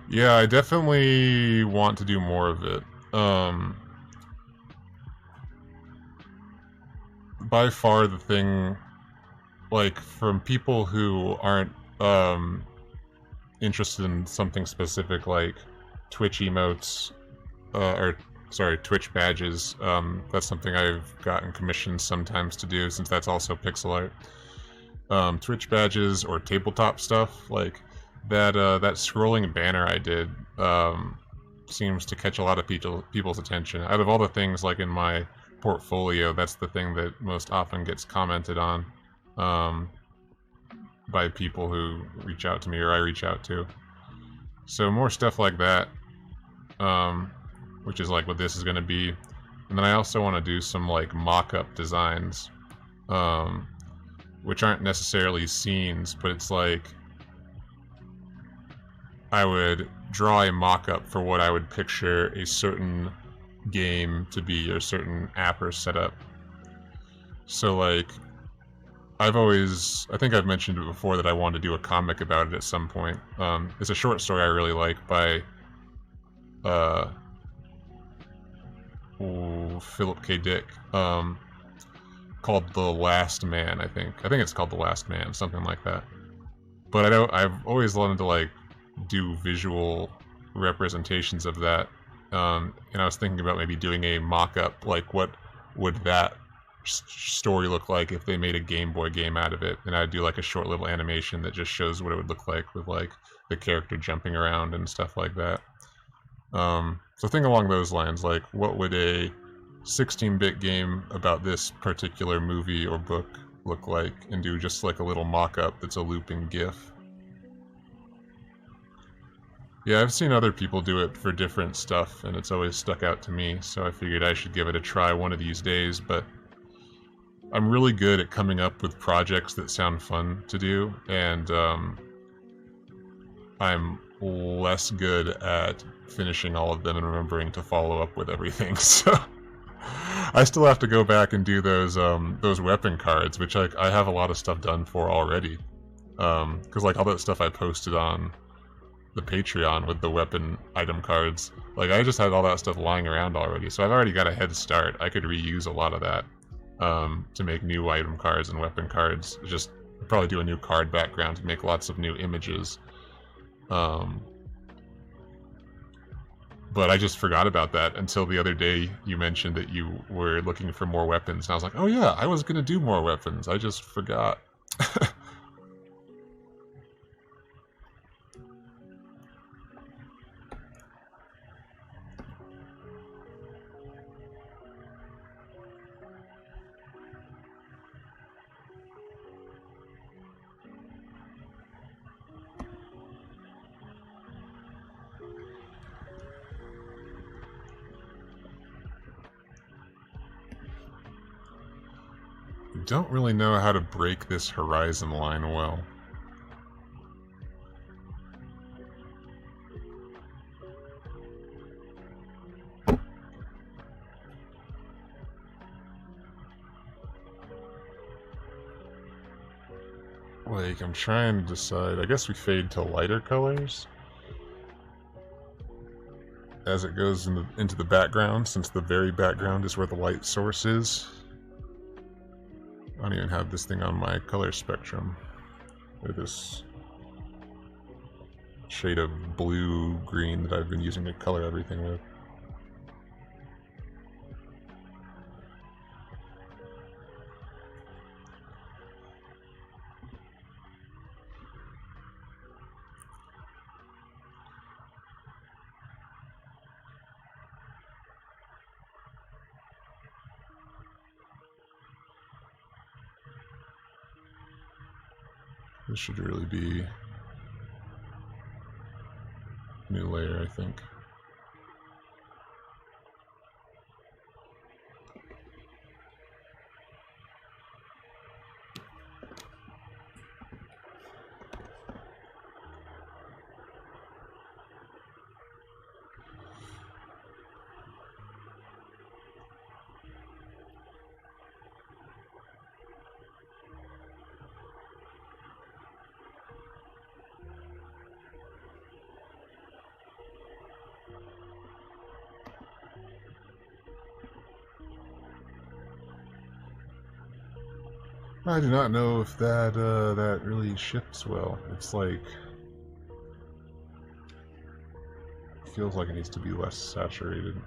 Yeah, I definitely want to do more of it. By far the thing, like, from people who aren't interested in something specific like Twitch emotes, or sorry, Twitch badges, that's something I've gotten commissioned sometimes to do, since that's also pixel art. Twitch badges or tabletop stuff, like that scrolling banner I did seems to catch a lot of people's attention. Out of all the things like in my portfolio, that's the thing that most often gets commented on by people who reach out to me or I reach out to. So more stuff like that, which is like what this is going to be. And then I also want to do some like mock-up designs, which aren't necessarily scenes, but it's like I would draw a mock-up for what I would picture a certain game to be, or a certain app or setup. So like, I think I've mentioned it before that I wanted to do a comic about it at some point. It's a short story I really like by Philip K. Dick, called The Last Man, I think. I think it's called The Last Man, something like that. But I've always wanted to like do visual representations of that, and I was thinking about maybe doing a mock-up, like what would that story look like if they made a Game Boy game out of it, and I'd do like a short little animation that just shows what it would look like with like the character jumping around and stuff like that. So think along those lines, like what would a 16-bit game about this particular movie or book look like, and do just like a little mock-up that's a looping GIF. Yeah, I've seen other people do it for different stuff, and it's always stuck out to me, so I figured I should give it a try one of these days, but I'm really good at coming up with projects that sound fun to do, and I'm less good at finishing all of them and remembering to follow up with everything, so I still have to go back and do those weapon cards, which I have a lot of stuff done for already, because like all that stuff I posted on the Patreon with the weapon item cards. Like, I just had all that stuff lying around already, so I've already got a head start. I could reuse a lot of that to make new item cards and weapon cards. Just probably do a new card background to make lots of new images. But I just forgot about that until the other day you mentioned that you were looking for more weapons. And I was like, oh yeah, I was going to do more weapons. I just forgot. Don't really know how to break this horizon line well. Like, I'm trying to decide. I guess we fade to lighter colors as it goes into the background, since the very background is where the light source is. I don't even have this thing on my color spectrum. Or this shade of blue-green that I've been using to color everything with. This should really be a new layer, I think. I do not know if that really shifts well. It's like, feels like it needs to be less saturated.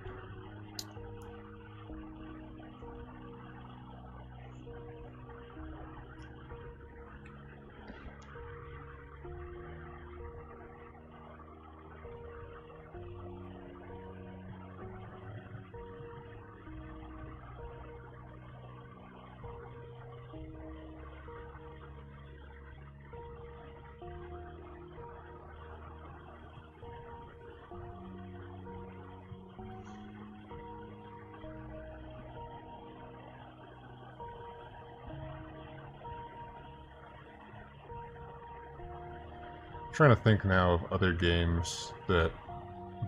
Trying to think now of other games that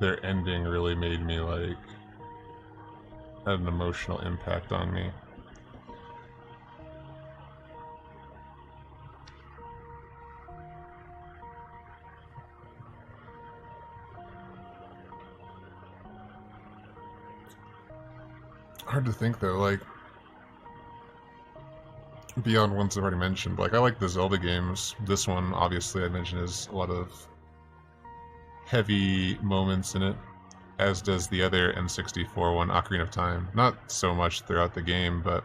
their ending really made me like had an emotional impact on me. Hard to think though, like beyond ones I've already mentioned. Like, I like the Zelda games. This one, obviously, I mentioned, has a lot of heavy moments in it, as does the other N64 one, Ocarina of Time. Not so much throughout the game, but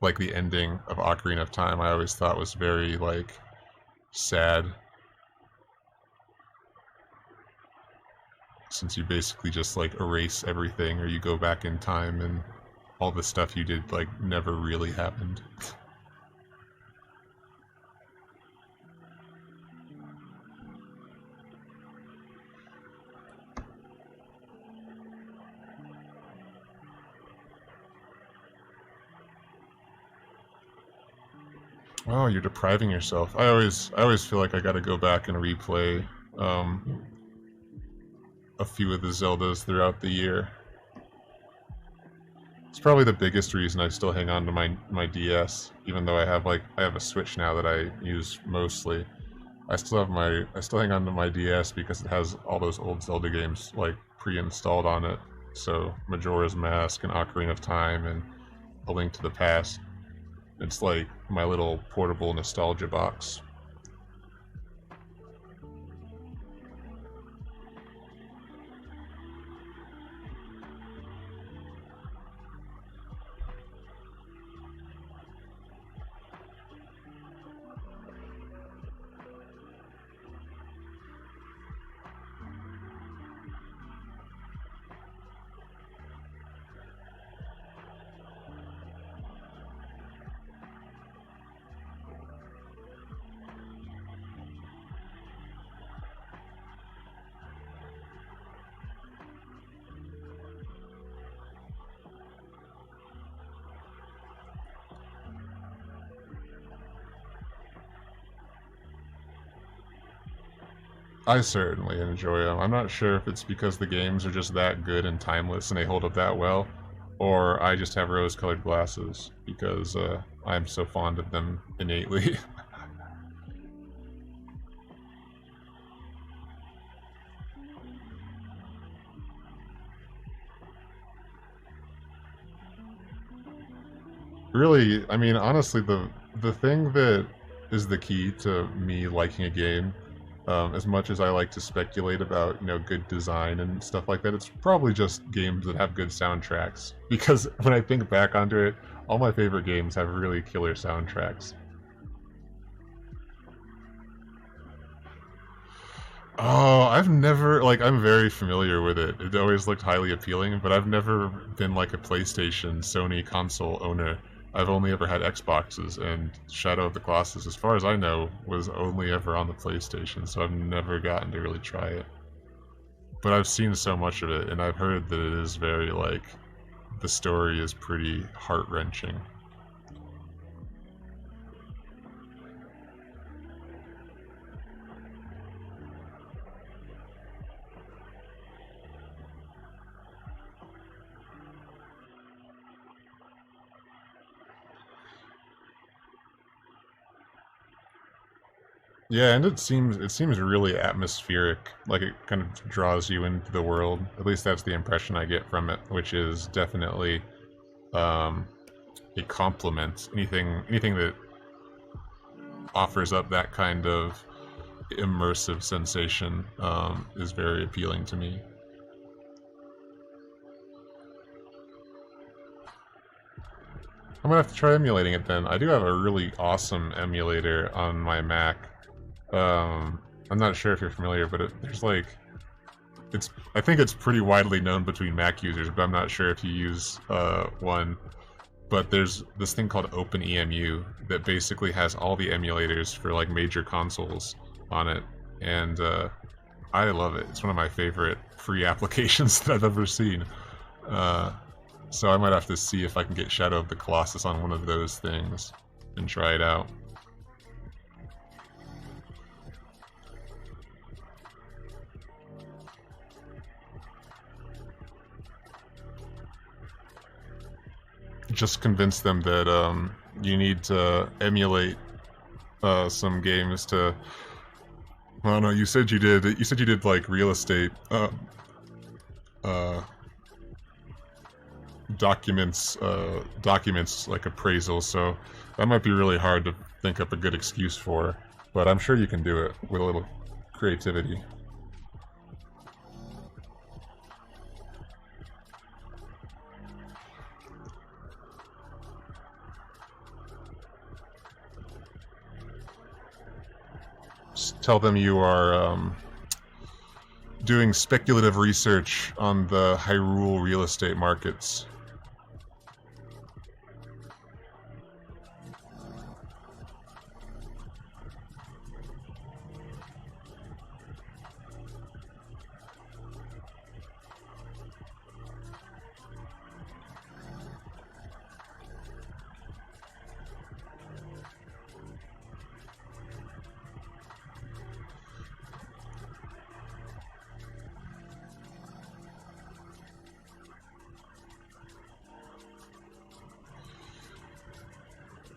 like the ending of Ocarina of Time, I always thought was very, like, sad. Since you basically just, like, erase everything, or you go back in time and all the stuff you did, like, never really happened. Oh, you're depriving yourself. I always feel like I gotta go back and replay a few of the Zeldas throughout the year. It's probably the biggest reason I still hang on to my DS, even though I have a Switch now that I use mostly. I still hang on to my DS because it has all those old Zelda games like pre-installed on it. So Majora's Mask and Ocarina of Time and A Link to the Past. It's like my little portable nostalgia box. I certainly enjoy them. I'm not sure if it's because the games are just that good and timeless and they hold up that well, or I just have rose-colored glasses because I'm so fond of them innately. Really, I mean, honestly, the thing that is the key to me liking a game, as much as I like to speculate about, good design and stuff like that, it's probably just games that have good soundtracks. Because when I think back onto it, all my favorite games have really killer soundtracks. Oh, I've never like I'm very familiar with it. It always looked highly appealing, but I've never been like a PlayStation, Sony console owner. I've only ever had Xboxes, and Shadow of the Colossus, as far as I know, was only ever on the PlayStation, so I've never gotten to really try it. But I've seen so much of it, and I've heard that it is very like the story is pretty heart-wrenching. Yeah, and it seems really atmospheric. Like it kind of draws you into the world. At least that's the impression I get from it, which is definitely um, a compliment. Anything that offers up that kind of immersive sensation is very appealing to me. I'm gonna have to try emulating it then. I do have a really awesome emulator on my Mac. I'm not sure if you're familiar, but there's like it's I think it's pretty widely known between Mac users, but I'm not sure if you use one. But there's this thing called OpenEMU that basically has all the emulators for like major consoles on it, and I love it. It's one of my favorite free applications that I've ever seen. Uh, so I might have to see if I can get Shadow of the Colossus on one of those things and try it out. Just convince them that you need to emulate some games to. Well, no, you said you did. You said you did like real estate uh, documents like appraisals. So that might be really hard to think up a good excuse for. But I'm sure you can do it with a little creativity. Just tell them you are doing speculative research on the Hyrule real estate markets.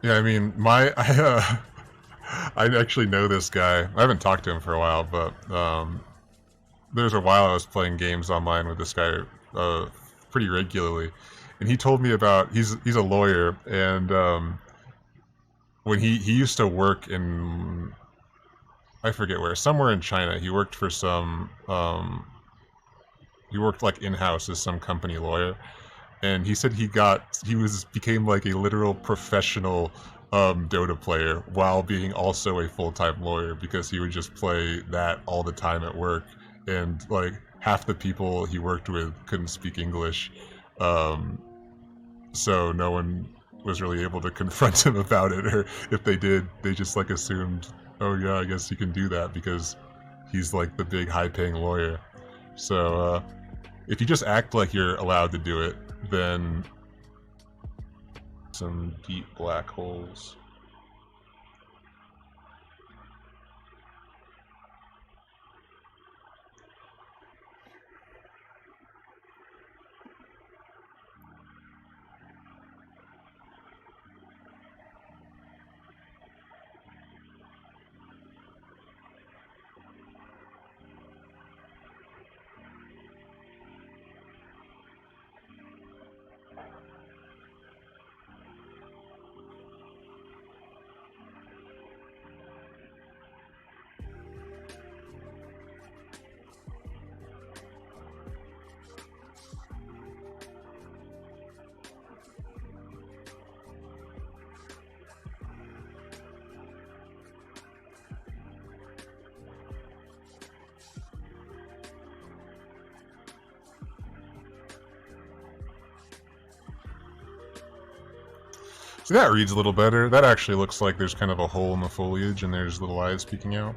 Yeah, I mean, I actually know this guy. I haven't talked to him for a while, but there's a while I was playing games online with this guy pretty regularly, and he told me about he's a lawyer, and when he used to work in, I forget where, somewhere in China. He worked for some he worked like in-house as some company lawyer, and he said became like a literal professional Dota player while being also a full-time lawyer, because he would just play that all the time at work, and like half the people he worked with couldn't speak English, um, so no one was really able to confront him about it, or if they did, they just like assumed, oh yeah, I guess you can do that because he's like the big high-paying lawyer. So if you just act like you're allowed to do it, then some deep black holes. See, that reads a little better. That actually looks like there's kind of a hole in the foliage and there's little eyes peeking out.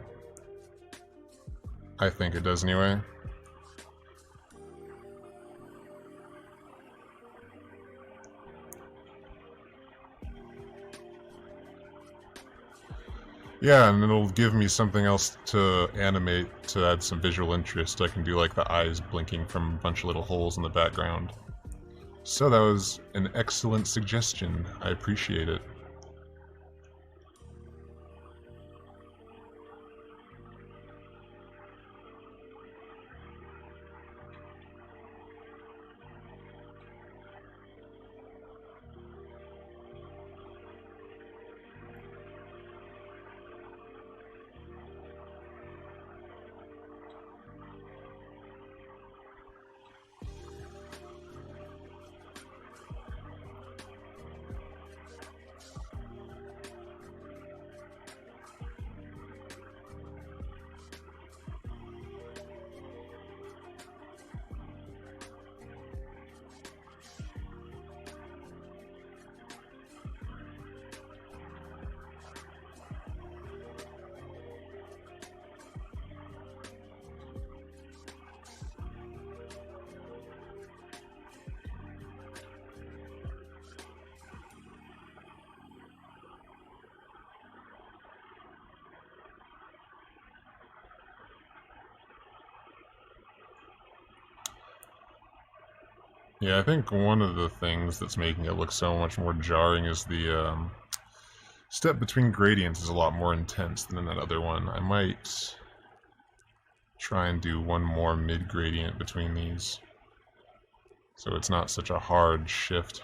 I think it does anyway. Yeah, and it'll give me something else to animate to add some visual interest. I can do like the eyes blinking from a bunch of little holes in the background. So that was an excellent suggestion. I appreciate it. Yeah, I think one of the things that's making it look so much more jarring is the step between gradients is a lot more intense than in that other one. I might try and do one more mid-gradient between these, so it's not such a hard shift.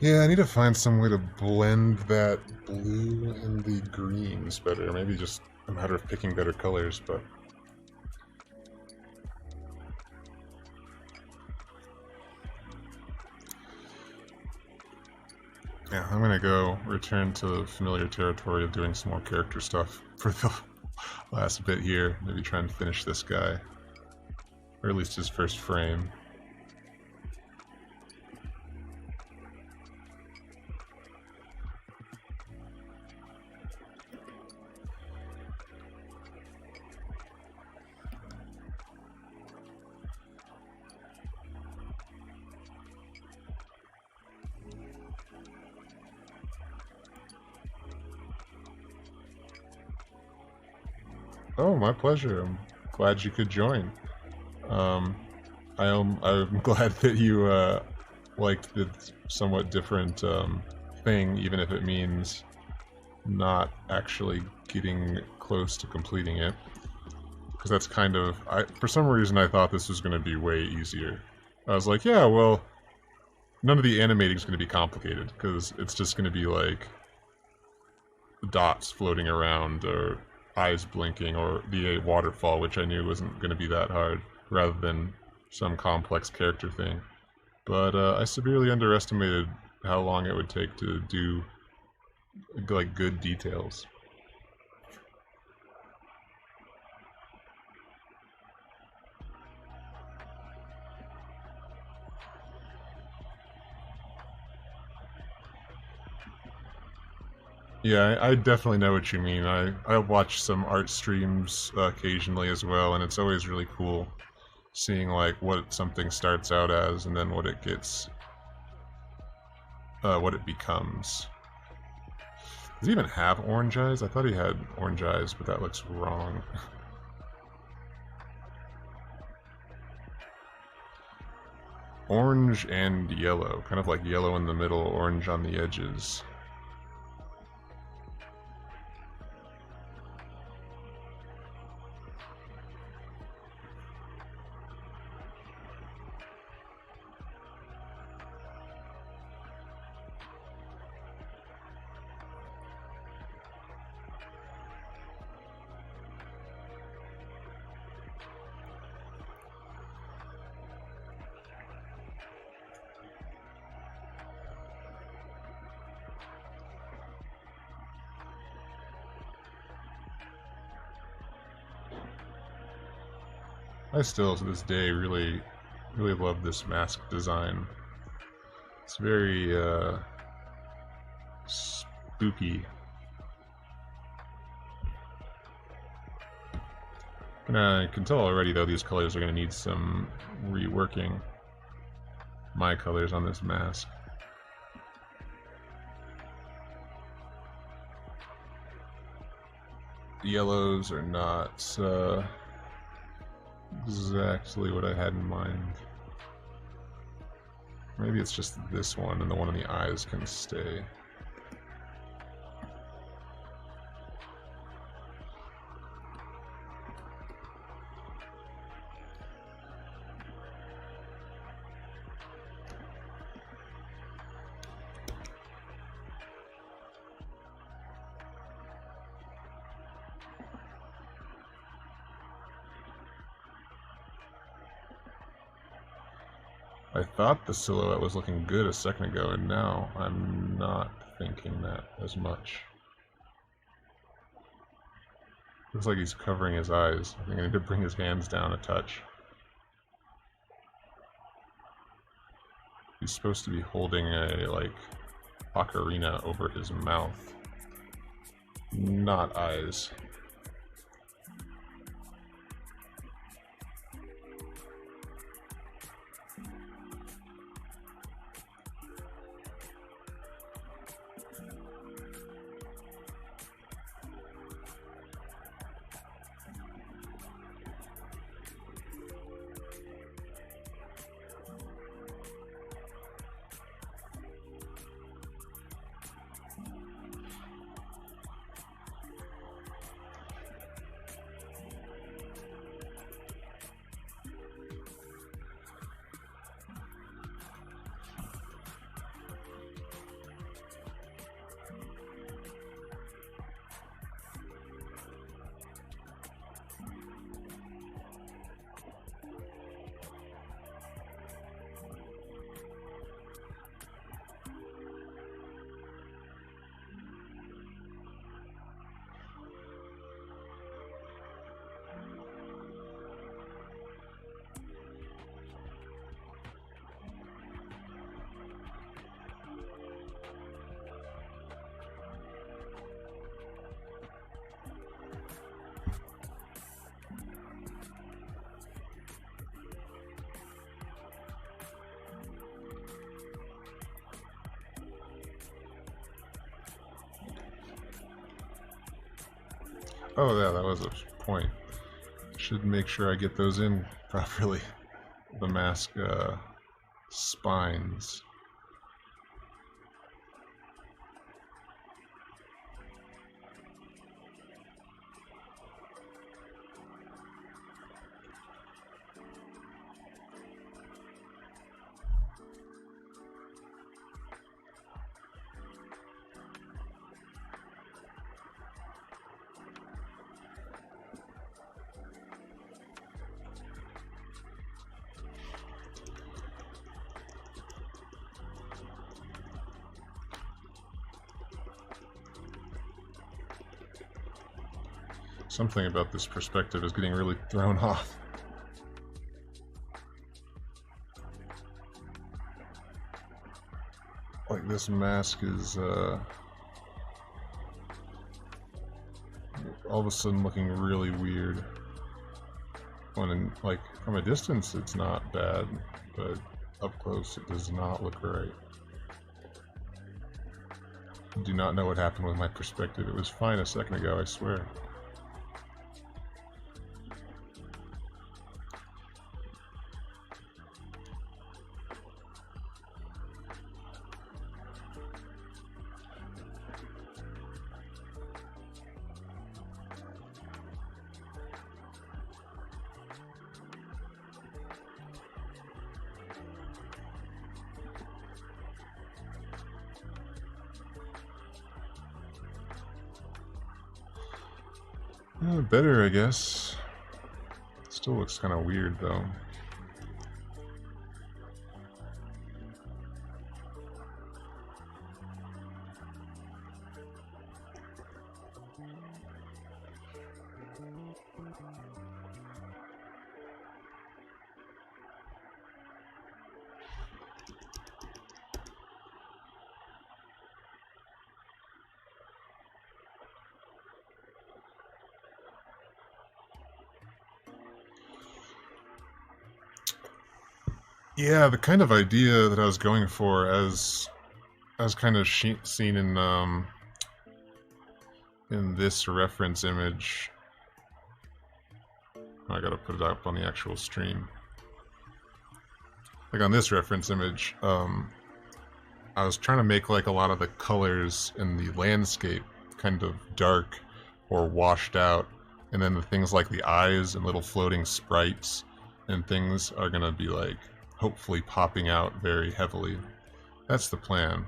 Yeah, I need to find some way to blend that blue and the greens better. Maybe just a matter of picking better colors, but... Yeah, I'm gonna go return to familiar territory of doing some more character stuff for the last bit here. Maybe try and finish this guy. Or at least his first frame. Oh, my pleasure. I'm glad you could join. Um, I'm glad that you liked the somewhat different thing, even if it means not actually getting close to completing it. Because that's kind of... for some reason I thought this was going to be way easier. I was like, yeah, well, none of the animating is going to be complicated, because it's just going to be like dots floating around, or eyes blinking, or the waterfall, which I knew wasn't going to be that hard, rather than some complex character thing. But I severely underestimated how long it would take to do like good details. Yeah, I definitely know what you mean. I watch some art streams occasionally as well, and it's always really cool seeing like what something starts out as and then what it gets, what it becomes. Does he even have orange eyes? I thought he had orange eyes, but that looks wrong. Orange and yellow, kind of like yellow in the middle, orange on the edges. I still, to this day, really love this mask design. It's very, spooky. I can tell already, though, these colors are going to need some reworking. My colors on this mask. The yellows are not, exactly what I had in mind. Maybe it's just this one, and the one in the eyes can stay. I thought the silhouette was looking good a second ago, and now I'm not thinking that as much. Looks like he's covering his eyes. I think I need to bring his hands down a touch. He's supposed to be holding a, like, ocarina over his mouth. Not eyes. Oh yeah, that was a point. Should make sure I get those in properly. The mask spines. Something about this perspective is getting really thrown off. Like this mask is all of a sudden looking really weird. When like from a distance it's not bad, but up close it does not look right. I do not know what happened with my perspective. It was fine a second ago, I swear. Better, I guess. Still looks kind of weird, though. Yeah, the kind of idea that I was going for, as kind of seen in this reference image. I gotta put it up on the actual stream. Like on this reference image, I was trying to make like a lot of the colors in the landscape kind of dark or washed out, and then the things like the eyes and little floating sprites and things are gonna be like hopefully popping out very heavily. That's the plan.